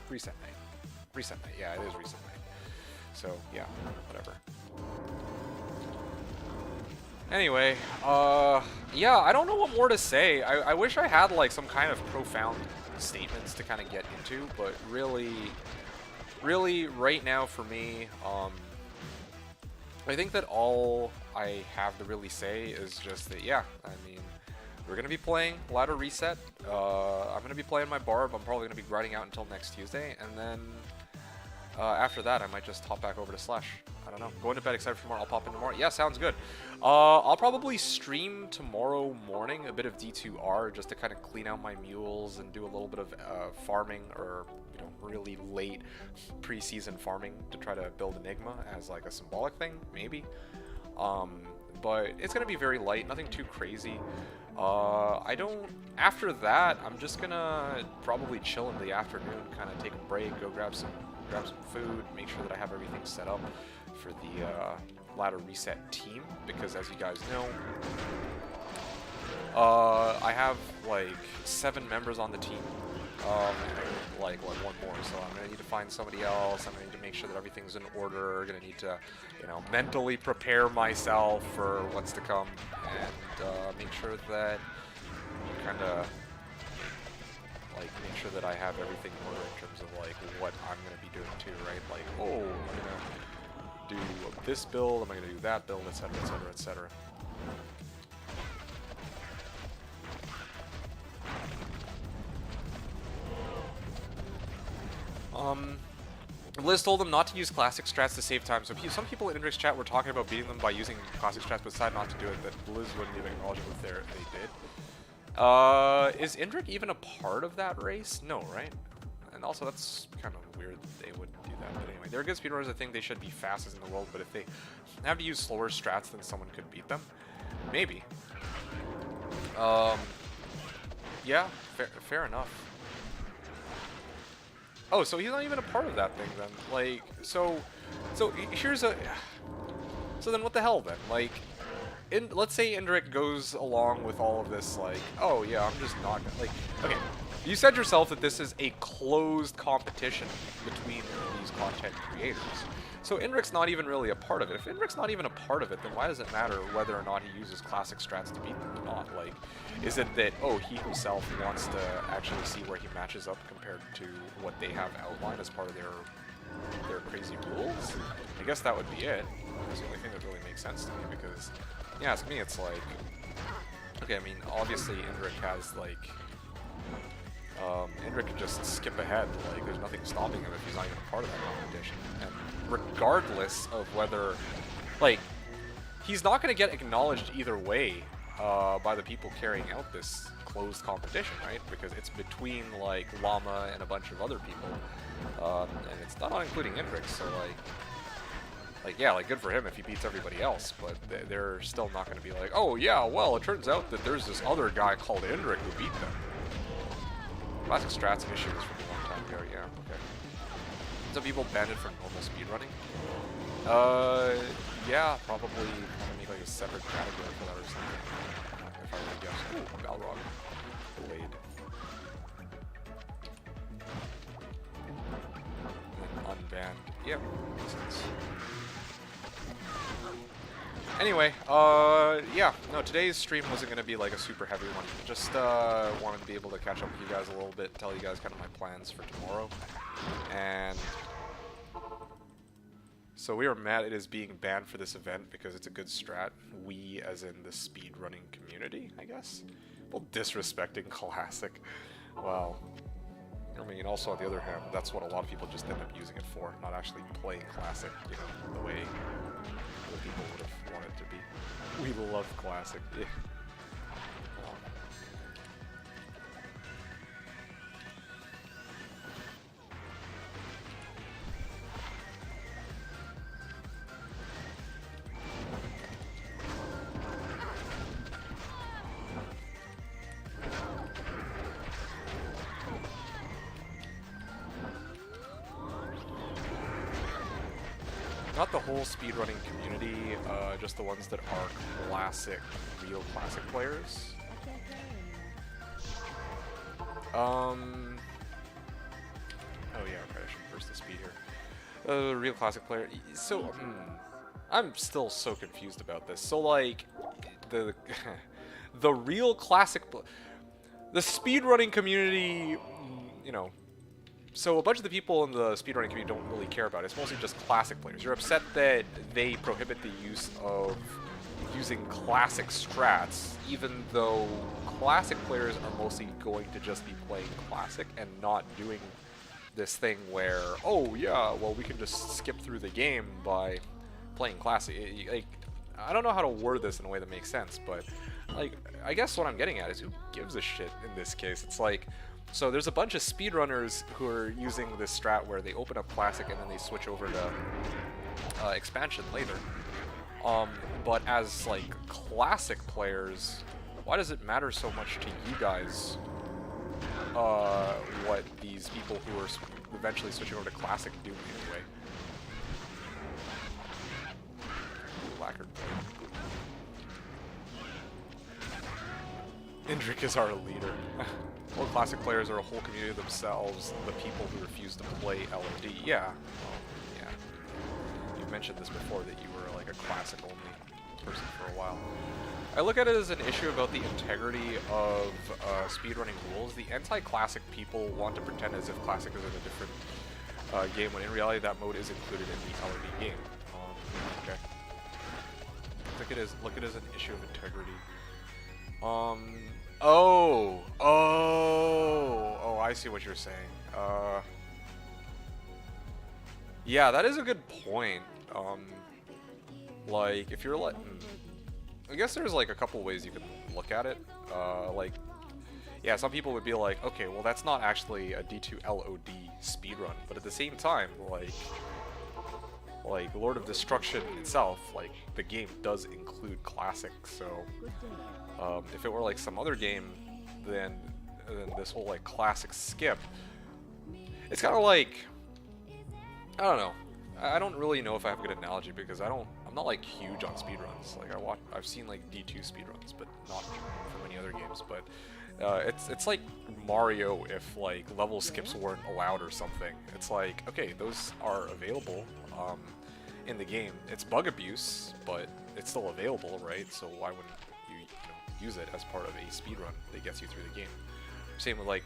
Reset Night. Reset Night, yeah, it is Reset Night. So, yeah, whatever. Anyway, yeah, I don't know what more to say. I wish I had, like, some kind of profound statements to kind of get into, but really, right now for me, I think that all I have to really say is just that, yeah, I mean, we're going to be playing Ladder Reset. I'm going to be playing my Barb. I'm probably going to be grinding out until next Tuesday, and then after that, I might just hop back over to Slash. I don't know. Going to bed excited for tomorrow. I'll pop in tomorrow. Yeah, sounds good. I'll probably stream tomorrow morning a bit of D2R just to kind of clean out my mules and do a little bit of farming, or, you know, really late preseason farming to try to build Enigma as like a symbolic thing, maybe. But it's going to be very light, nothing too crazy. After that, I'm just going to probably chill in the afternoon, kind of take a break, go grab some food, make sure that I have everything set up for the Ladder Reset team, because as you guys know, I have like 7 members on the team, and like one more. So I'm gonna need to find somebody else. I'm gonna need to make sure that everything's in order. Gonna need to, you know, mentally prepare myself for what's to come, and make sure that kind of like make sure that I have everything in order in terms of like what I'm gonna be doing too, right? Like, oh, I'm gonna do this build. Am I gonna do that build, etc., etc., etc. Liz told them not to use classic strats to save time. So some people in Indrik's chat were talking about beating them by using classic strats, but decided not to do it. That Liz wouldn't even acknowledge it they did. Is Indrik even a part of that race? No, right? And also, that's kind of weird that they would do that. But anyway, they're good speedrunners. I think they should be fastest in the world. But if they have to use slower strats, then someone could beat them. Maybe. Yeah, fair enough. Oh, so he's not even a part of that thing then. Like, so here's a... So then what the hell then? Like, let's say Indrik goes along with all of this, like, oh yeah, I'm just not gonna... Like, okay, you said yourself that this is a closed competition between these content creators. So Indrik's not even really a part of it. If Indrik's not even a part of it, then why does it matter whether or not he uses classic strats to beat them or not? Like, is it that, oh, he himself wants to actually see where he matches up compared to what they have outlined as part of their crazy rules? I guess that would be it. That's the only thing that really makes sense to me, because, you ask me, it's like, okay, I mean, obviously Indrik has, like, Indrik can just skip ahead. Like, there's nothing stopping him if he's not even a part of that competition. And regardless of whether, like, he's not going to get acknowledged either way by the people carrying out this closed competition, right? Because it's between, like, Llama and a bunch of other people. And it's not including Indrik, so, like, yeah, like, good for him if he beats everybody else, but they're still not going to be like, oh, yeah, well, it turns out that there's this other guy called Indrik who beat them. Classic strats issues from a long time ago, yeah, okay. Some people banned it for normal speedrunning. Yeah, probably make like a separate category for that or something. If I were to guess. Ooh, Balrog. Blade. And then unbanned. Yep, makes sense. Anyway, yeah, no, today's stream wasn't going to be like a super heavy one. Just wanted to be able to catch up with you guys a little bit, tell you guys kind of my plans for tomorrow. And so we are mad it is being banned for this event because it's a good strat. We, as in the speedrunning community, I guess? Well, disrespecting Classic. Wow. I mean, also on the other hand, that's what a lot of people just end up using it for, not actually playing Classic, you know, the way other people would have wanted to be. We love Classic. Yeah. Not the whole speedrunning community, just the ones that are classic, real classic players. Oh yeah, okay, I should burst the speed here. Real classic player. So, I'm still so confused about this. So, like, the the real classic, the speedrunning community, you know. So a bunch of the people in the speedrunning community don't really care about it. It's mostly just classic players. You're upset that they prohibit the use of using classic strats, even though classic players are mostly going to just be playing classic and not doing this thing where, oh yeah, well we can just skip through the game by playing classic. Like, I don't know how to word this in a way that makes sense, but like, I guess what I'm getting at is who gives a shit in this case? It's like, so there's a bunch of speedrunners who are using this strat where they open up Classic and then they switch over to expansion later. But as like Classic players, why does it matter so much to you guys what these people who are eventually switching over to Classic do anyway? Lacquered blade. Indrik is our leader. Well, classic players are a whole community themselves, the people who refuse to play LOD. Yeah. Well, yeah. You've mentioned this before, that you were like a classic only person for a while. I look at it as an issue about the integrity of speedrunning rules. The anti-classic people want to pretend as if classic is in a different game, when in reality that mode is included in the LOD game. Okay. Look at it as an issue of integrity. Oh, I see what you're saying. Yeah, that is a good point. Like, if you're like, I guess there's like a couple ways you could look at it. Like, yeah, some people would be like, okay, well that's not actually a D2 LOD speedrun, but at the same time, like Lord of Destruction itself, like the game does include classic, so if it were like some other game, then this whole like classic skip, it's kind of like, I don't know. I don't really know if I have a good analogy, because I'm not like huge on speedruns. Like I've seen like D2 speedruns, but not for many other games. But it's like Mario if like level skips weren't allowed or something. It's like, okay, those are available in the game. It's bug abuse, but it's still available, right? So why wouldn't you use it as part of a speedrun that gets you through the game? Same with like,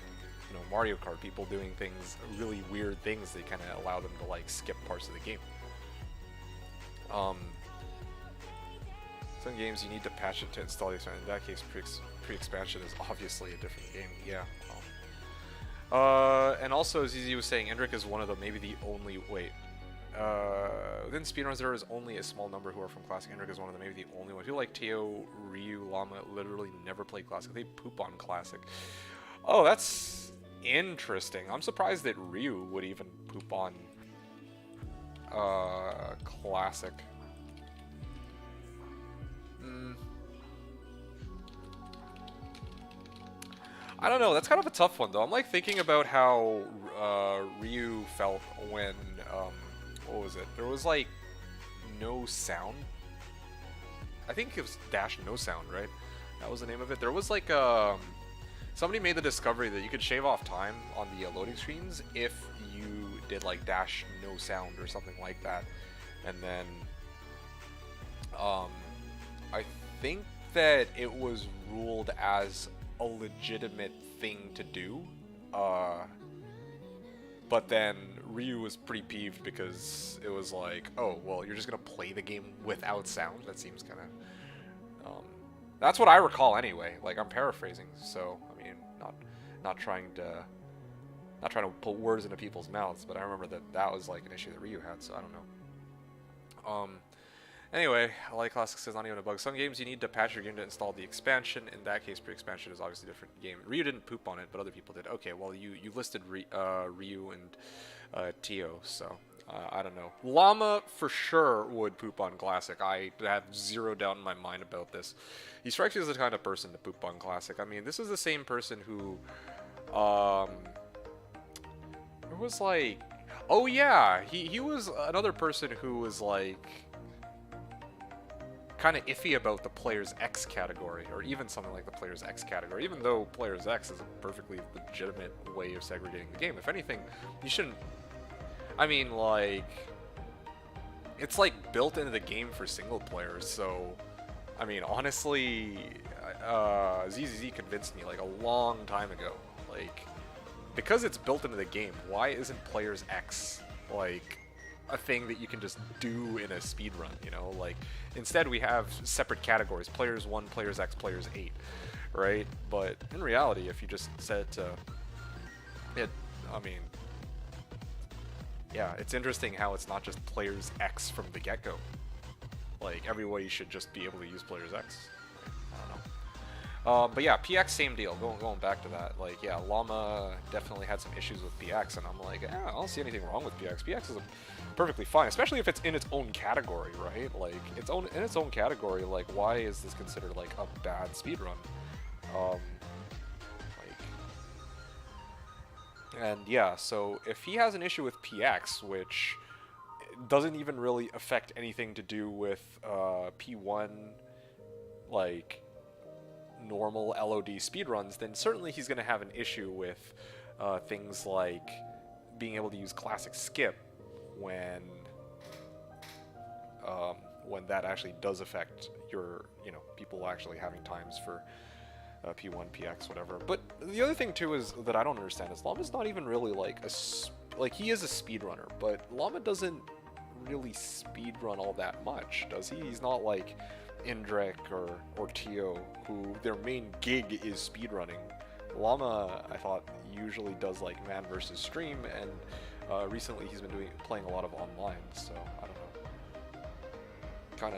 Mario Kart, people doing things, really weird things, they kind of allow them to like skip parts of the game. Some games you need to patch it to install the expansion. In that case, pre-expansion is obviously a different game. Yeah. And also, as ZZ was saying, Indrik is one of the, maybe the only, within speedruns there is only a small number who are from Classic. Indrik is one of them, maybe the only one. People like Teo, Ryu, Llama literally never play Classic. They poop on Classic. Oh, that's interesting. I'm surprised that Ryu would even poop on Classic. I don't know, that's kind of a tough one though. I'm like thinking about how Ryu felt when, what was it? There was like no sound. I think it was dash no sound, right? That was the name of it. There was like somebody made the discovery that you could shave off time on the loading screens if you did like dash no sound or something like that. And then I think that it was ruled as a legitimate thing to do. But then Ryu was pretty peeved because it was like, oh, well, you're just gonna play the game without sound? That seems kind of... that's what I recall anyway. Like, I'm paraphrasing, so I mean, not trying to put words into people's mouths, but I remember that was like an issue that Ryu had, so I don't know. Anyway, like Classic says, not even a bug. Some games you need to patch your game to install the expansion. In that case, pre-expansion is obviously a different game. Ryu didn't poop on it, but other people did. Okay, well, you listed Ryu and Teo, so I don't know. Llama for sure would poop on Classic. I have zero doubt in my mind about this. He strikes me as the kind of person to poop on Classic. I mean, this is the same person who, it was like, oh yeah, he was another person who was like kind of iffy about the Players X category, or even something like the Players X category, even though Players X is a perfectly legitimate way of segregating the game. If anything, you shouldn't... I mean, like... It's, like, built into the game for single players, so... I mean, honestly, ZZZ convinced me, like, a long time ago. Like, because it's built into the game, why isn't Players X, like... a thing that you can just do in a speedrun, you know? Like, instead we have separate categories, Players 1, Players X, Players 8, right? But in reality, if you just set it to... I mean... Yeah, it's interesting how it's not just Players X from the get-go. Like, everybody should just be able to use Players X. I don't know. But yeah, PX, same deal. Going back to that, like, yeah, Llama definitely had some issues with PX, and I'm like, I don't see anything wrong with PX. PX is perfectly fine, especially if it's in its own category, right? Like, in its own category, like, why is this considered, like, a bad speedrun? And yeah, so if he has an issue with PX, which doesn't even really affect anything to do with P1, like, normal LOD speedruns, then certainly he's going to have an issue with things like being able to use classic skip when that actually does affect your, people actually having times for P1, PX, whatever. But the other thing too is that I don't understand is Llama's not even really like he is a speedrunner, but Llama doesn't really speedrun all that much, does he? He's not like Indrek or Tio, who their main gig is speedrunning. Llama, I thought, usually does like man versus stream, and recently he's been playing a lot of online, so I don't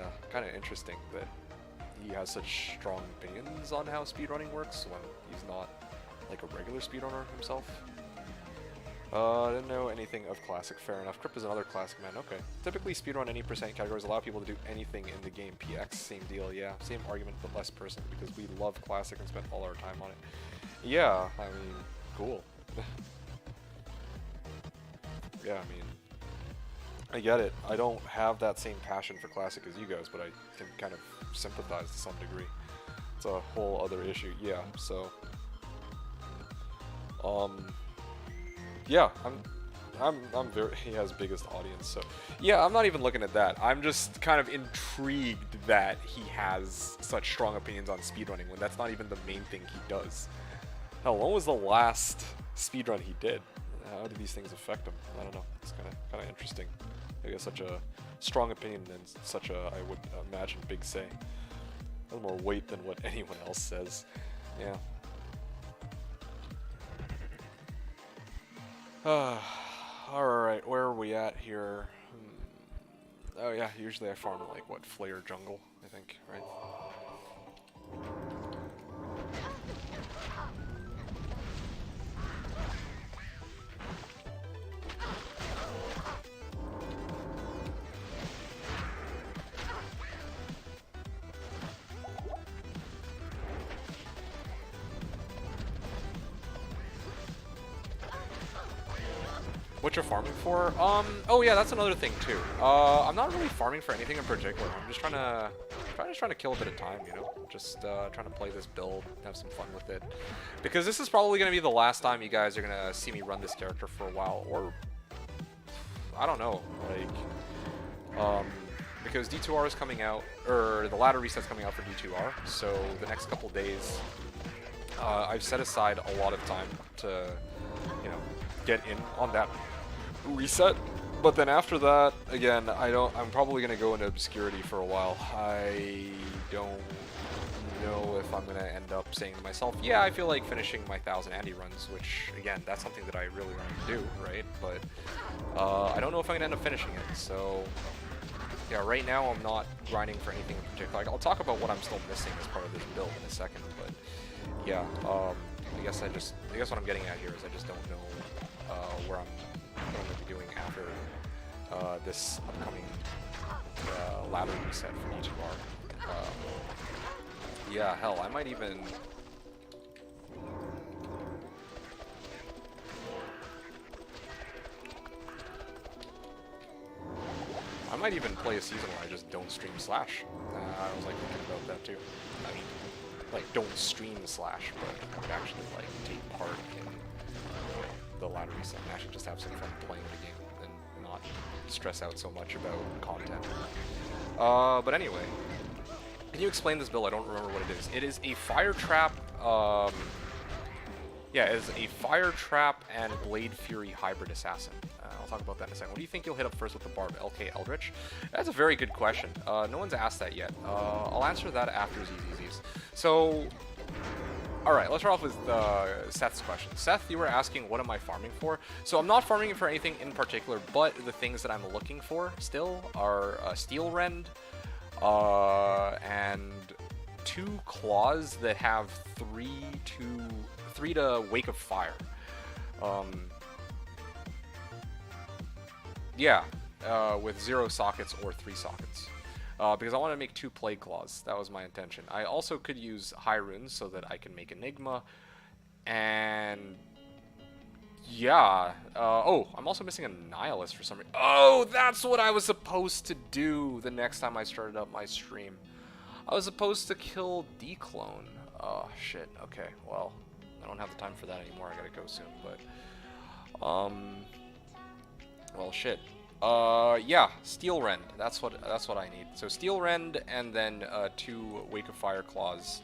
know. Kind of interesting that he has such strong opinions on how speedrunning works when he's not like a regular speedrunner himself. I didn't know anything of classic, fair enough. Crip is another classic, man, okay. Typically speedrun any percent categories allow people to do anything in the game. PX, same deal, yeah. Same argument, but less person, because we love classic and spend all our time on it. Yeah, I mean, cool. Yeah, I mean, I get it. I don't have that same passion for classic as you guys, but I can kind of sympathize to some degree. It's a whole other issue, yeah, so... yeah, I'm very, he has biggest audience, so yeah, I'm not even looking at that. I'm just kind of intrigued that he has such strong opinions on speedrunning when that's not even the main thing he does. Hell, when was the last speedrun he did? How do these things affect him? I don't know. It's kind of interesting. I guess such a strong opinion and such a, I would imagine, big say. Has more weight than what anyone else says. Yeah. Alright, where are we at here? Oh yeah, usually I farm like, what, Flayer Jungle, I think, right? What you're farming for? Oh yeah, that's another thing too. I'm not really farming for anything in particular. I'm just trying to kill a bit of time, Just trying to play this build, have some fun with it. Because this is probably going to be the last time you guys are going to see me run this character for a while, or I don't know, like, because D2R is coming out, or the Ladder Reset's coming out for D2R, so the next couple days, I've set aside a lot of time to, get in on that reset, but then after that, again, I'm probably going to go into obscurity for a while. I don't know if I'm going to end up saying to myself, yeah, I feel like finishing my 1000 Andy runs, which, again, that's something that I really want to do, right? But I don't know if I'm going to end up finishing it, so yeah, right now I'm not grinding for anything in particular. Like, I'll talk about what I'm still missing as part of this build in a second, but yeah, I guess what I'm getting at here is I just don't know where I'm going to be doing after this upcoming Ladder Reset for D2R. Yeah, hell, I might even... play a season where I just don't stream Slash. I was like thinking about that too. I mean, like, don't stream Slash, but actually like take part in the Ladder Reset and actually just have some fun playing the game and not stress out so much about content. But anyway, can you explain this build? I don't remember what it is. It is a fire trap. Yeah, it is a fire trap and Blade Fury hybrid assassin. I'll talk about that in a second. What do you think you'll hit up first with the Barb, LK Eldritch? That's a very good question. No one's asked that yet. I'll answer that after ZZZs. So, alright, let's start off with Seth's question. Seth, you were asking what am I farming for? So I'm not farming for anything in particular, but the things that I'm looking for still are Steel Rend, and 2 claws that have 3 to Wake of Fire. Yeah, with 0 sockets or 3 sockets. Because I want to make 2 Plague Claws. That was my intention. I also could use High Runes so that I can make Enigma. And... yeah. Oh, I'm also missing a Nihilist for some reason. Oh, that's what I was supposed to do the next time I started up my stream. I was supposed to kill Declone. Oh, shit. Okay, well, I don't have the time for that anymore. I gotta go soon, but... Well, shit. Yeah, Steel Rend. That's what I need. So Steel Rend and then 2 Wake of Fire Claws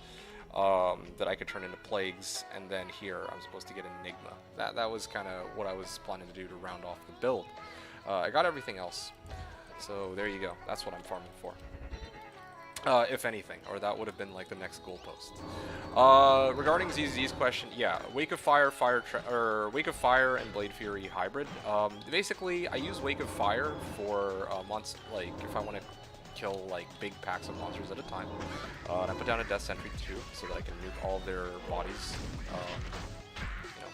that I could turn into Plagues, and then here I'm supposed to get Enigma. That was kind of what I was planning to do to round off the build. I got everything else. So there you go. That's what I'm farming for. If anything, or that would have been like the next goalpost. Regarding ZZ's question, yeah, Wake of Fire, Wake of Fire and Blade Fury hybrid. Basically, I use Wake of Fire for like if I want to kill like big packs of monsters at a time, and I put down a Death Sentry too, so that I can nuke all of their bodies. You know.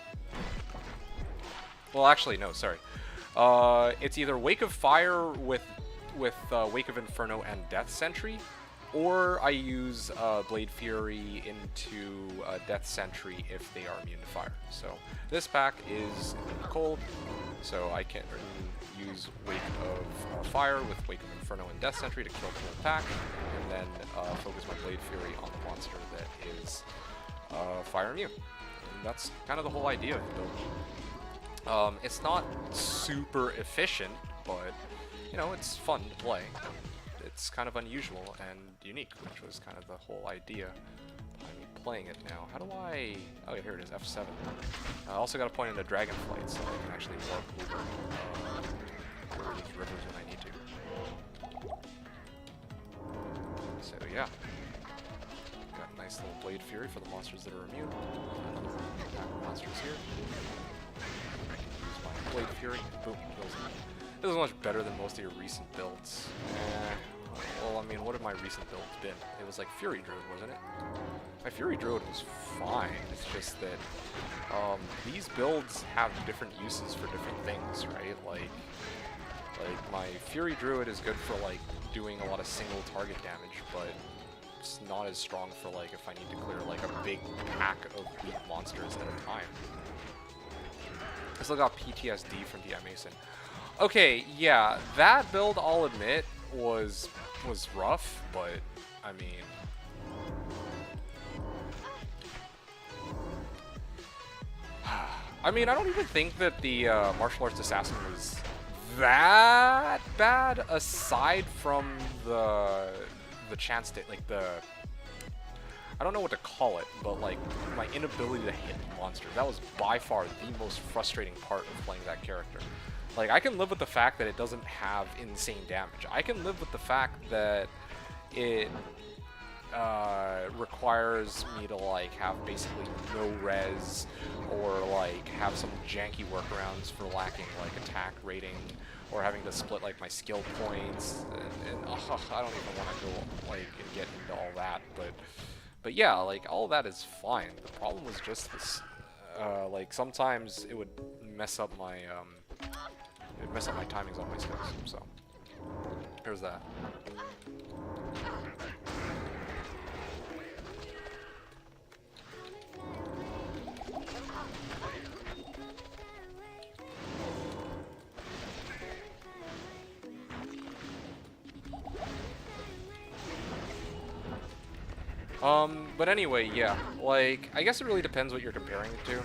Well, actually, no, sorry. It's either Wake of Fire with Wake of Inferno and Death Sentry, or I use Blade Fury into Death Sentry if they are immune to fire. So this pack is cold, so I can use Wake of Fire with Wake of Inferno and Death Sentry to kill the whole pack, and then focus my Blade Fury on the monster that is fire immune. And that's kind of the whole idea of the build. It's not super efficient, but you know, it's fun to play. It's kind of unusual and unique, which was kind of the whole idea behind me playing it now. How do I... Oh yeah, here it is, F7. I also got to point into Dragonflight so I can actually warp over these rivers when I need to. So yeah. Got a nice little Blade Fury for the monsters that are immune. Another pack of monsters here. I can use my Blade Fury. Boom, kills them. This is much better than most of your recent builds. Well, I mean, what have my recent builds been? It was like Fury Druid, wasn't it? My Fury Druid was fine. It's just that these builds have different uses for different things, right? Like my Fury Druid is good for like doing a lot of single target damage, but it's not as strong for like if I need to clear like a big pack of weak monsters at a time. I still got PTSD from the Mason. Okay, yeah, that build, I'll admit, was rough, but I mean, I don't even think that the martial arts assassin was that bad, aside from the chance to like I don't know what to call it, but like my inability to hit monsters. That was by far the most frustrating part of playing that character. Like, I can live with the fact that it doesn't have insane damage. I can live with the fact that it requires me to, like, have basically no res, or, like, have some janky workarounds for lacking, like, attack rating, or having to split, like, my skill points, and I don't even want to go, like, and get into all that, but yeah, like, all that is fine. The problem was just this, like, sometimes it would mess up my, timings on my skills, so there's that. But anyway, yeah, like, I guess it really depends what you're comparing it to.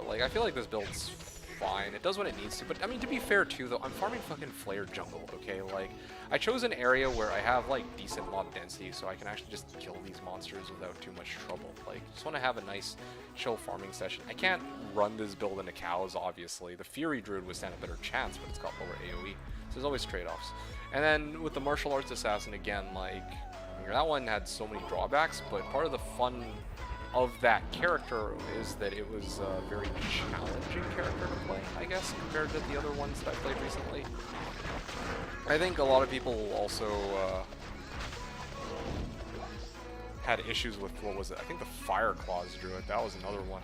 Like, I feel like this build's fine. It does what it needs to, but I mean, to be fair too, though, I'm farming fucking Flare Jungle, okay? Like, I chose an area where I have, like, decent mob density, so I can actually just kill these monsters without too much trouble. Like, just want to have a nice, chill farming session. I can't run this build into cows, obviously. The Fury Druid would stand a better chance, but it's got lower AoE, so there's always trade-offs. And then, with the Martial Arts Assassin, again, like, that one had so many drawbacks, but part of the fun of that character is that it was a very challenging character to play, I guess, compared to the other ones that I played recently. I think a lot of people also had issues with, what was it? I think the Fire Claws Druid, that was another one.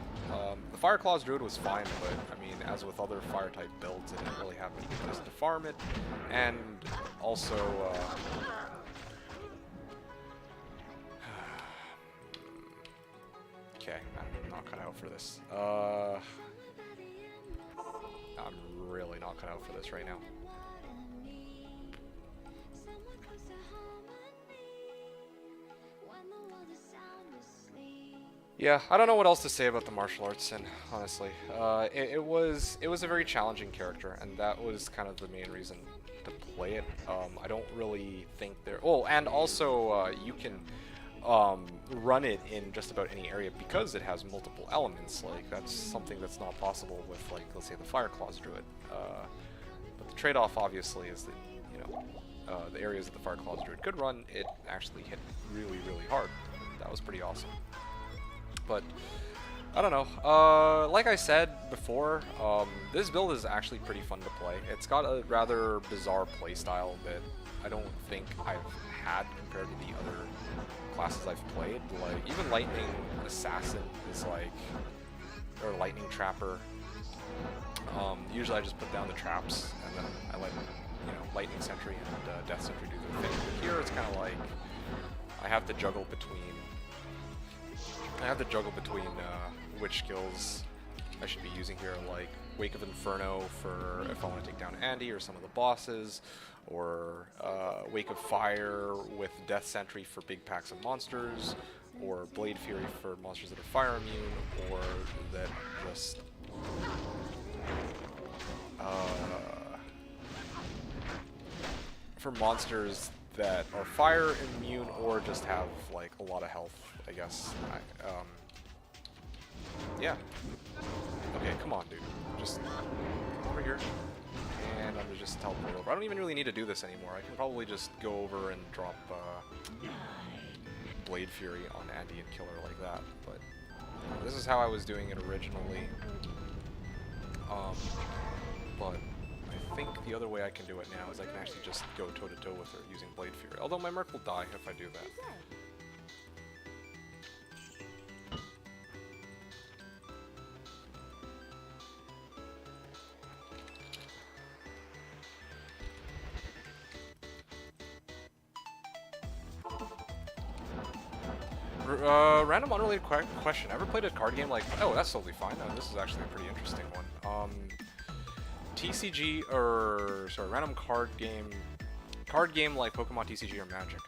The Fire Claws Druid was fine, but I mean, as with other fire type builds, it didn't really have any place to farm it, and also okay, I'm not cut out for this. I'm really not cut out for this right now. Yeah, I don't know what else to say about the martial arts sin, honestly. It was a very challenging character, and that was kind of the main reason to play it. I don't really think there... Oh, and also you can run it in just about any area because it has multiple elements. Like, that's something that's not possible with, like, let's say the Fire Claws Druid. But the trade-off, obviously, is that, you know, the areas that the Fire Claws Druid could run, it actually hit really, really hard. That was pretty awesome. But I don't know. Like I said before, this build is actually pretty fun to play. It's got a rather bizarre playstyle that I don't think I've had compared to the other classes I've played. Like, even Lightning Assassin is like, or Lightning Trapper. Usually I just put down the traps and then I let, you know, Lightning Sentry and Death Sentry do their thing. But here it's kind of like I have to juggle between which skills I should be using here, like Wake of Inferno for if I want to take down Andy or some of the bosses, or Wake of Fire with Death Sentry for big packs of monsters, or Blade Fury for monsters that are fire immune, or that just for monsters that are fire immune or just have like a lot of health, I guess. Yeah. Okay, come on, dude. Just over here. And I'm gonna just teleport over. I don't even really need to do this anymore. I can probably just go over and drop Blade Fury on Andy and kill her like that. But this is how I was doing it originally. But I think the other way I can do it now is I can actually just go toe-to-toe with her using Blade Fury. Although my Merc will die if I do that. Random unrelated question. Ever played a card game like... Oh, that's totally fine. This is actually a pretty interesting one. TCG, or... Sorry, random card game like Pokemon TCG or Magic.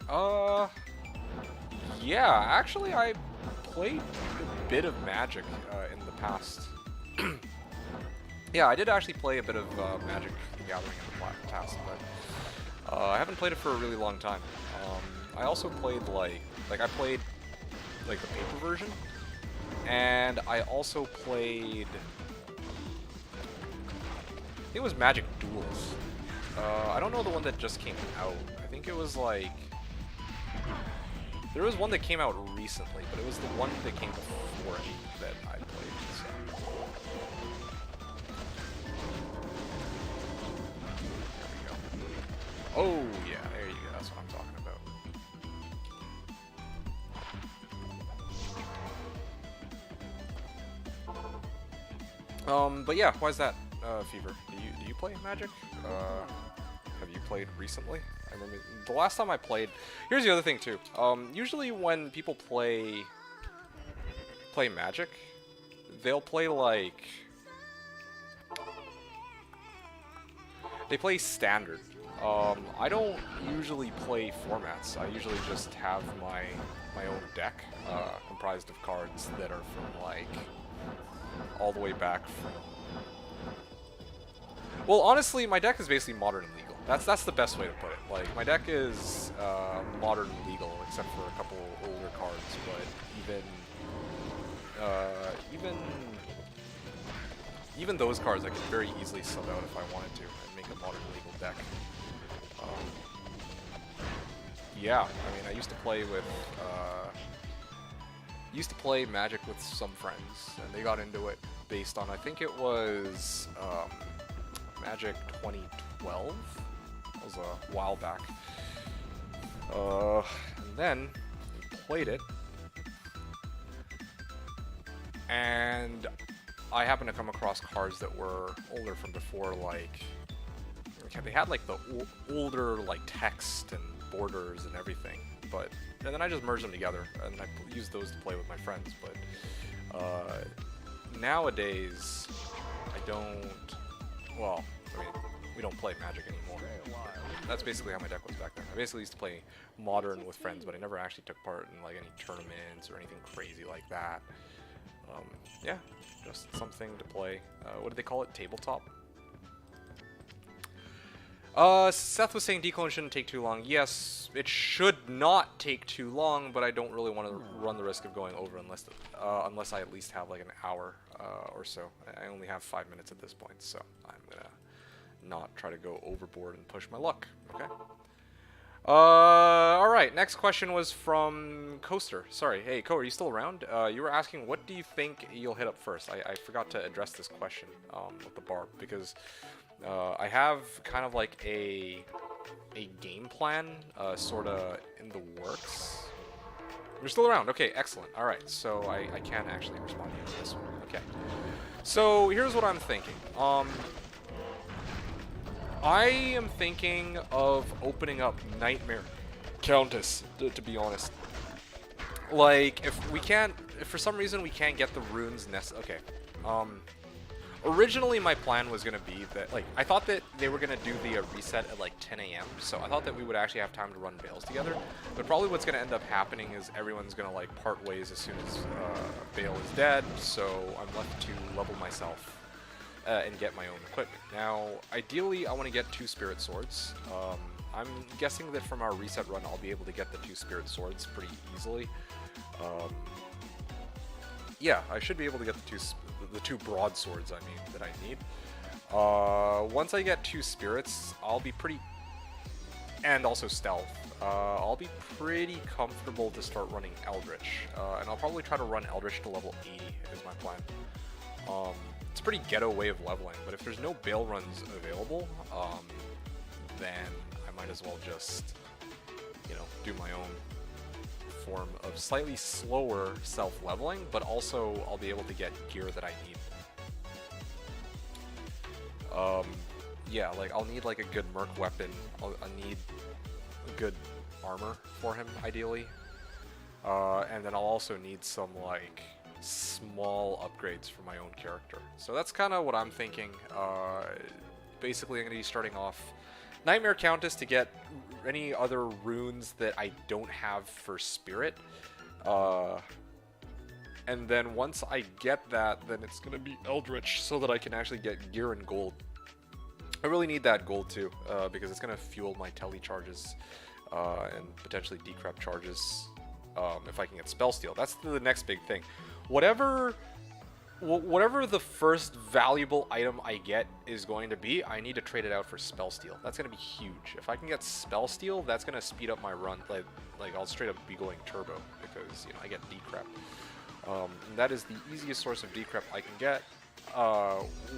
Yeah, actually I played a bit of Magic in the past. Yeah, I did actually play a bit of Magic the Gathering in the past, but I haven't played it for a really long time. I also played I played like the paper version, and I also played, I think it was Magic Duels. I don't know the one that just came out. I think it was like, there was one that came out recently, but it was the one that came before it that I played. So. There we go. Oh yeah, there you go. That's what I'm talking about. But yeah, why is that, Fever? Do you play Magic? Have you played recently? I remember the last time I played. Here's the other thing too. Usually when people play Magic, they'll play like they play standard. I don't usually play formats. I usually just have my own deck comprised of cards that are from like all the way back from... Well, honestly, my deck is basically modern and legal. That's the best way to put it. Like, my deck is modern and legal, except for a couple older cards, but even those cards I could very easily sub out if I wanted to and make a modern legal deck. Yeah, I mean, I used to play Magic with some friends, and they got into it based on, I think it was Magic 2012. That was a while back. And then we played it, and I happened to come across cards that were older from before, like they had like the older like text and borders and everything, and then I just merged them together and I used those to play with my friends. But nowadays I don't. Well, I mean, we don't play Magic anymore. That's basically how my deck was back then. I basically used to play Modern with friends, but I never actually took part in like any tournaments or anything crazy like that. Yeah, just something to play. What do they call it? Tabletop? Seth was saying declone shouldn't take too long. Yes, it should not take too long, but I don't really want to run the risk of going over unless I at least have like an hour or so. I only have 5 minutes at this point, so I'm gonna not try to go overboard and push my luck. Okay. Alright, next question was from Coaster. Sorry, hey, Co, are you still around? You were asking, what do you think you'll hit up first? I forgot to address this question with the barb, because I have kind of like a game plan sort of in the works. You're still around. Okay, excellent. Alright, so I can actually respond to you on this one. Okay. So, here's what I'm thinking. I am thinking of opening up Nightmare Countess, to be honest. Like, if for some reason we can't get the runes okay. Originally my plan was going to be that, like, I thought that they were going to do the reset at like 10 AM, so I thought that we would actually have time to run Bales together, but probably what's going to end up happening is everyone's going to like part ways as soon as Bale is dead, so I'm left to level myself and get my own equipment. Now, ideally, I want to get 2 Spirit Swords. I'm guessing that from our reset run, I'll be able to get the 2 Spirit Swords pretty easily. Yeah, I should be able to get the two broadswords, I mean, that I need. Once I get 2 spirits, I'll be pretty, and also stealth, I'll be pretty comfortable to start running Eldritch, and I'll probably try to run Eldritch to level 80 is my plan. It's a pretty ghetto way of leveling, but if there's no Bale runs available, then I might as well just, you know, do my own form of slightly slower self-leveling, but also I'll be able to get gear that I need. Yeah, like I'll need like a good merc weapon. I'll need good armor for him, ideally. And then I'll also need some like small upgrades for my own character. So that's kind of what I'm thinking. Basically, I'm going to be starting off Nightmare Countess to get any other runes that I don't have for Spirit. And then once I get that, then it's going to be Eldritch so that I can actually get gear and gold. I really need that gold too, because it's going to fuel my tele charges and potentially decrep charges if I can get Spell Steal. That's the next big thing. Whatever the first valuable item I get is going to be, I need to trade it out for Spell Steal. That's going to be huge. If I can get Spell Steal, that's going to speed up my run. Like I'll straight up be going turbo because, you know, I get decrep. And that is the easiest source of decrep I can get,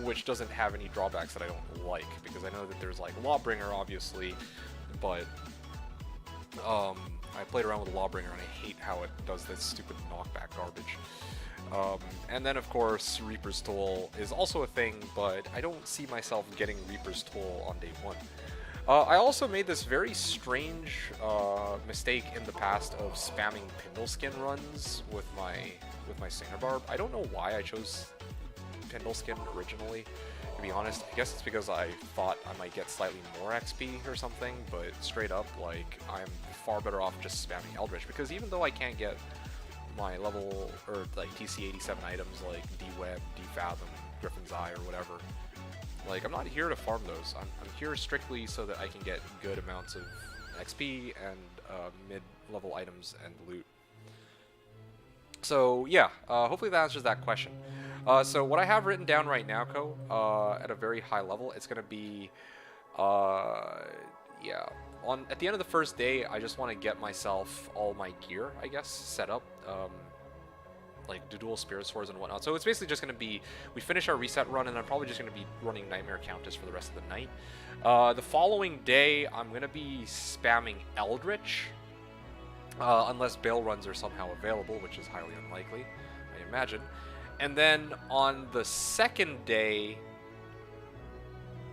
which doesn't have any drawbacks that I don't like, because I know that there's like Lawbringer, obviously, but I played around with Lawbringer and I hate how it does this stupid knockback garbage. And then, of course, Reaper's Toll is also a thing, but I don't see myself getting Reaper's Toll on day 1. I also made this very strange mistake in the past of spamming Pindleskin runs with my Singer Barb. I don't know why I chose Pindleskin originally, to be honest. I guess it's because I thought I might get slightly more XP or something, but straight up, like, I'm far better off just spamming Eldritch, because even though I can't get my level, or like TC 87 items like D-Web, D-Fathom, Griffin's Eye, or whatever, like, I'm not here to farm those. I'm here strictly so that I can get good amounts of XP and mid-level items and loot. So yeah, hopefully that answers that question. So what I have written down right now, Co, at a very high level, it's gonna be, yeah, at the end of the first day, I just want to get myself all my gear, I guess, set up, like the dual Spirit Swords and whatnot. So it's basically just going to be, we finish our reset run, and I'm probably just going to be running Nightmare Countess for the rest of the night. The following day, I'm going to be spamming Eldritch, unless Bale runs are somehow available, which is highly unlikely, I imagine. And then on the second day,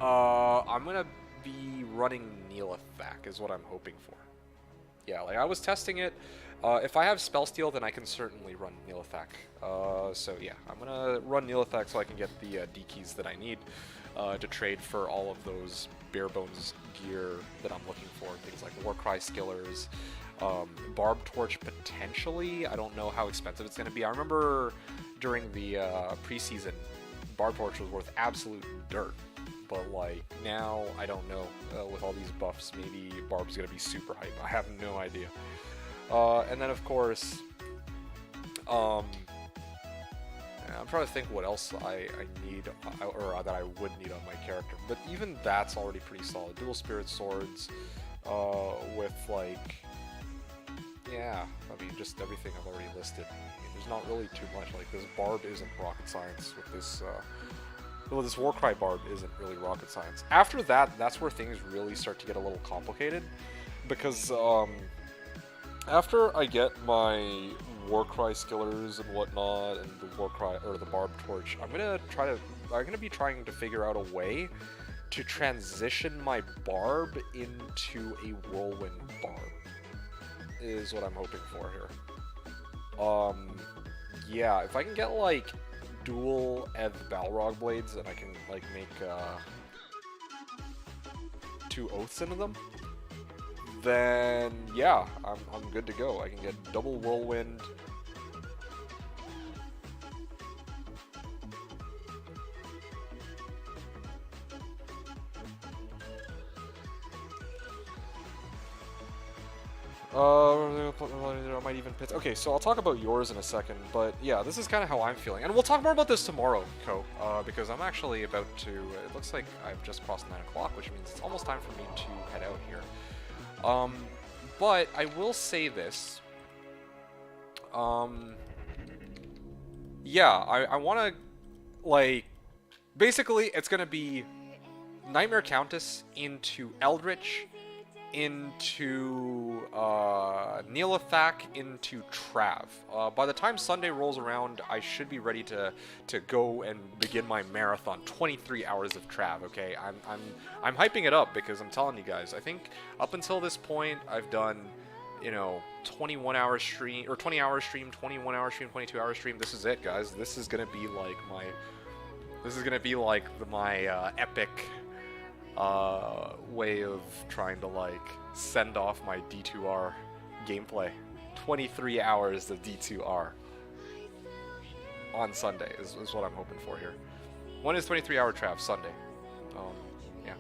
I'm going to be running Neelathak is what I'm hoping for. Yeah, like I was testing it. If I have Spell Steal, then I can certainly run Neelathak. So yeah, I'm gonna run Neelathak so I can get the D keys that I need. to trade for all of those bare bones gear that I'm looking for. Things like Warcry skillers, Barb Torch potentially. I don't know how expensive it's going to be. I remember during the preseason, Barb Torch was worth absolute dirt. But like now, I don't know. With all these buffs, maybe Barb's going to be super hype. I have no idea. And then of course, I'm trying to think what else I need, or that I would need on my character. But even that's already pretty solid. Dual Spirit Swords, with like, yeah, I mean, just everything I've already listed. I mean, there's not really too much. Like, this Barb isn't rocket science with this, well, this Warcry Barb isn't really rocket science. After that, that's where things really start to get a little complicated. Because, after I get my Warcry skillers and whatnot, and the Warcry or the Barb Torch, I'm gonna be trying to figure out a way to transition my Barb into a Whirlwind Barb. Is what I'm hoping for here. Yeah, if I can get like dual Ev Balrog blades, and I can like make 2 oaths into them, then yeah, I'm good to go. I can get double Whirlwind. I might even pit. Okay, so I'll talk about yours in a second, but yeah, this is kind of how I'm feeling. And we'll talk more about this tomorrow, Ko, because I'm actually about to, it looks like I've just crossed 9 o'clock, which means it's almost time for me to head out here. But I will say this. Yeah, I want to, like, basically it's going to be Nightmare Countess into Eldritch, into Neelathak, into Trav. By the time Sunday rolls around, I should be ready to go and begin my marathon. 23 hours of Trav. Okay, I'm hyping it up because I'm telling you guys. I think up until this point, I've done, you know, 21-hour stream or 20-hour stream, 21-hour stream, 22-hour stream. This is it, guys. This is gonna be like my. This is gonna be like my epic. Way of trying to like send off my D2R gameplay. 23 hours of D2R on Sunday is what I'm hoping for here. When is 23-hour Trav? Sunday. Yeah,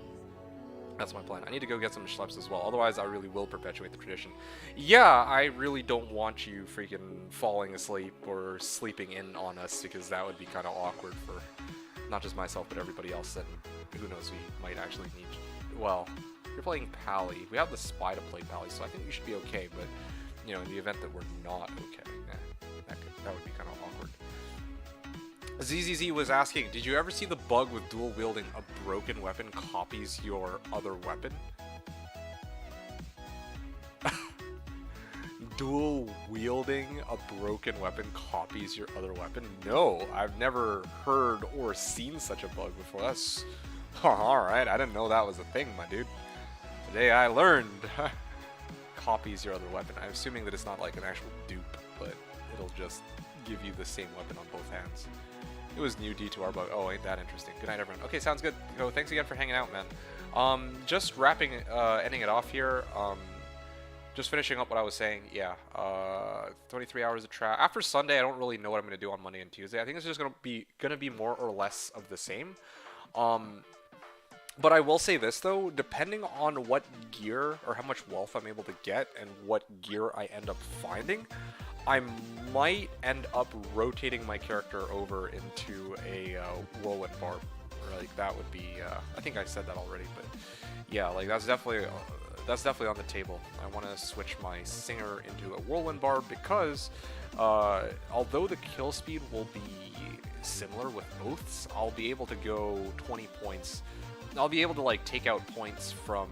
that's my plan. I need to go get some schleps as well, otherwise I really will perpetuate the tradition. Yeah, I really don't want you freaking falling asleep or sleeping in on us, because that would be kind of awkward for not just myself, but everybody else, and who knows, we might actually need... Well, you're playing Pally. We have the spy to play Pally, so I think we should be okay, but, you know, in the event that we're not okay, that would be kind of awkward. ZZZ was asking, did you ever see the bug with dual wielding a broken weapon copies your other weapon? Dual wielding a broken weapon copies your other weapon? No, I've never heard or seen such a bug before. That's... Alright, I didn't know that was a thing, my dude. Today I learned. Copies your other weapon. I'm assuming that it's not like an actual dupe, but it'll just give you the same weapon on both hands. It was new D2R bug. Oh, ain't that interesting. Good night, everyone. Okay, sounds good. Go. Thanks again for hanging out, man. Just wrapping, ending it off here. Just finishing up what I was saying, yeah, 23 hours of Trav. After Sunday, I don't really know what I'm going to do on Monday and Tuesday. I think it's just going to be more or less of the same. But I will say this, though, depending on what gear or how much wealth I'm able to get and what gear I end up finding, I might end up rotating my character over into a Whirlwind Barb. Like, that would be, I think I said that already, but yeah, like, that's definitely on the table. I want to switch my Singer into a Whirlwind Barb because, although the kill speed will be similar with Oaths, I'll be able to go 20 points. I'll be able to like take out points from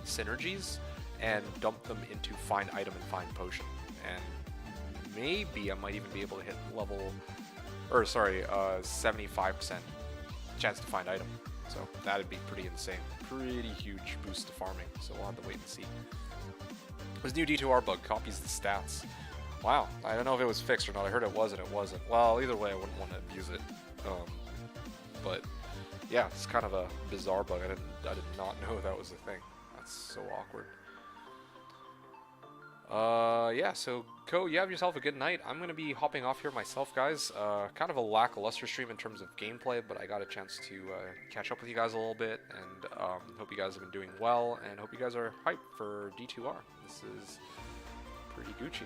synergies and dump them into Find Item and Find Potion. And maybe I might even be able to hit level, or sorry, 75% chance to find item. So that'd be pretty insane. Pretty huge boost to farming, so we'll have to wait and see. This new D2R bug copies the stats. Wow, I don't know if it was fixed or not. I heard it was and it wasn't. Well, either way, I wouldn't want to abuse it. But yeah, it's kind of a bizarre bug. I did not know that was a thing. That's so awkward. Yeah, so Ko, you have yourself a good night. I'm gonna be hopping off here myself, guys. Kind of a lackluster stream in terms of gameplay, but I got a chance to catch up with you guys a little bit, and hope you guys have been doing well, and hope you guys are hyped for D2R. This is pretty Gucci.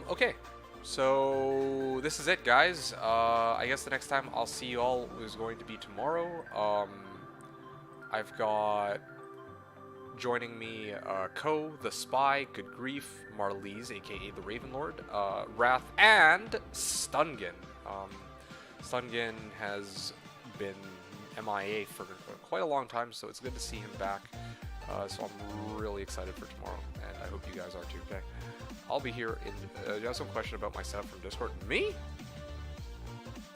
Okay. So this is it, guys. I guess the next time I'll see you all is going to be tomorrow. I've got joining me Ko, the Spy, Good Grief, Marlies, aka the Raven Lord, Wrath, and Stungen. Stungen has been MIA for quite a long time, so it's good to see him back. So I'm really excited for tomorrow, and I hope you guys are too. Okay. I'll be here in. You have some question about my setup from Discord? Me?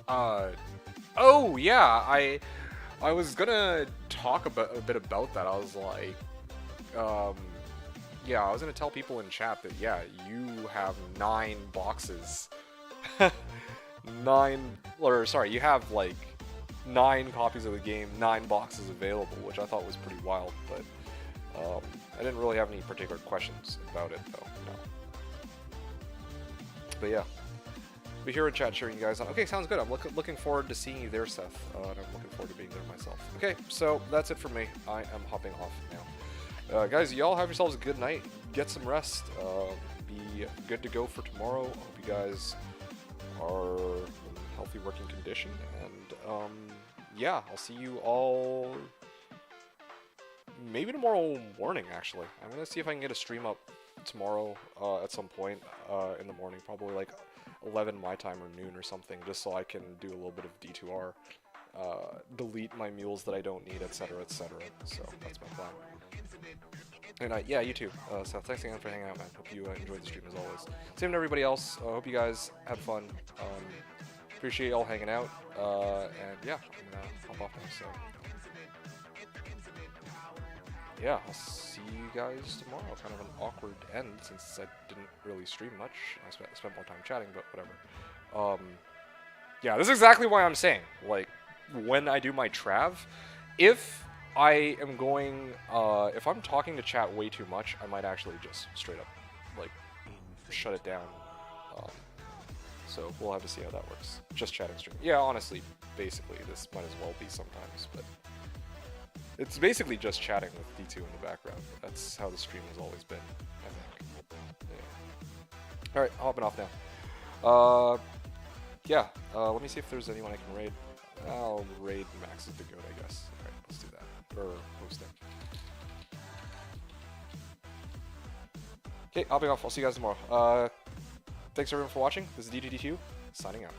Oh yeah, I was gonna talk about a bit about that. I was like, yeah, I was gonna tell people in chat that yeah, you have 9 boxes, you have like 9 copies of the game, 9 boxes available, which I thought was pretty wild. But I didn't really have any particular questions about it though. No. But yeah, be here in chat cheering you guys on. Okay, sounds good. I'm looking forward to seeing you there, Seth. And I'm looking forward to being there myself. Okay, so that's it for me. I am hopping off now. Guys, y'all have yourselves a good night. Get some rest. Be good to go for tomorrow. I hope you guys are in healthy working condition. And yeah, I'll see you all maybe tomorrow morning, actually. I'm going to see if I can get a stream up tomorrow at some point in the morning, probably like 11 my time or noon or something, just so I can do a little bit of D2R, delete my mules that I don't need, etc, etc. So that's my plan. And yeah, you too. So thanks again for hanging out, man. Hope you enjoyed the stream as always. Same to everybody else. Hope you guys had fun. Appreciate y'all hanging out. And yeah, I'm gonna hop off now. So yeah, I'll see you guys tomorrow. Kind of an awkward end since I didn't really stream much. I spent more time chatting, but whatever. Yeah, this is exactly why I'm saying, like, when I do my trav, if I am going, if I'm talking to chat way too much, I might actually just straight up, like, shut it down. So we'll have to see how that works. Just chatting stream. Yeah, honestly, basically, this might as well be sometimes, but it's basically just chatting with D2 in the background. That's how the stream has always been, I think. Yeah. Alright, hopping off now. Yeah, let me see if there's anyone I can raid. I'll raid Max is the goat, I guess. Alright, let's do that. Or hosting. Okay, hopping off. I'll see you guys tomorrow. Thanks everyone for watching. This is D2D2, signing out.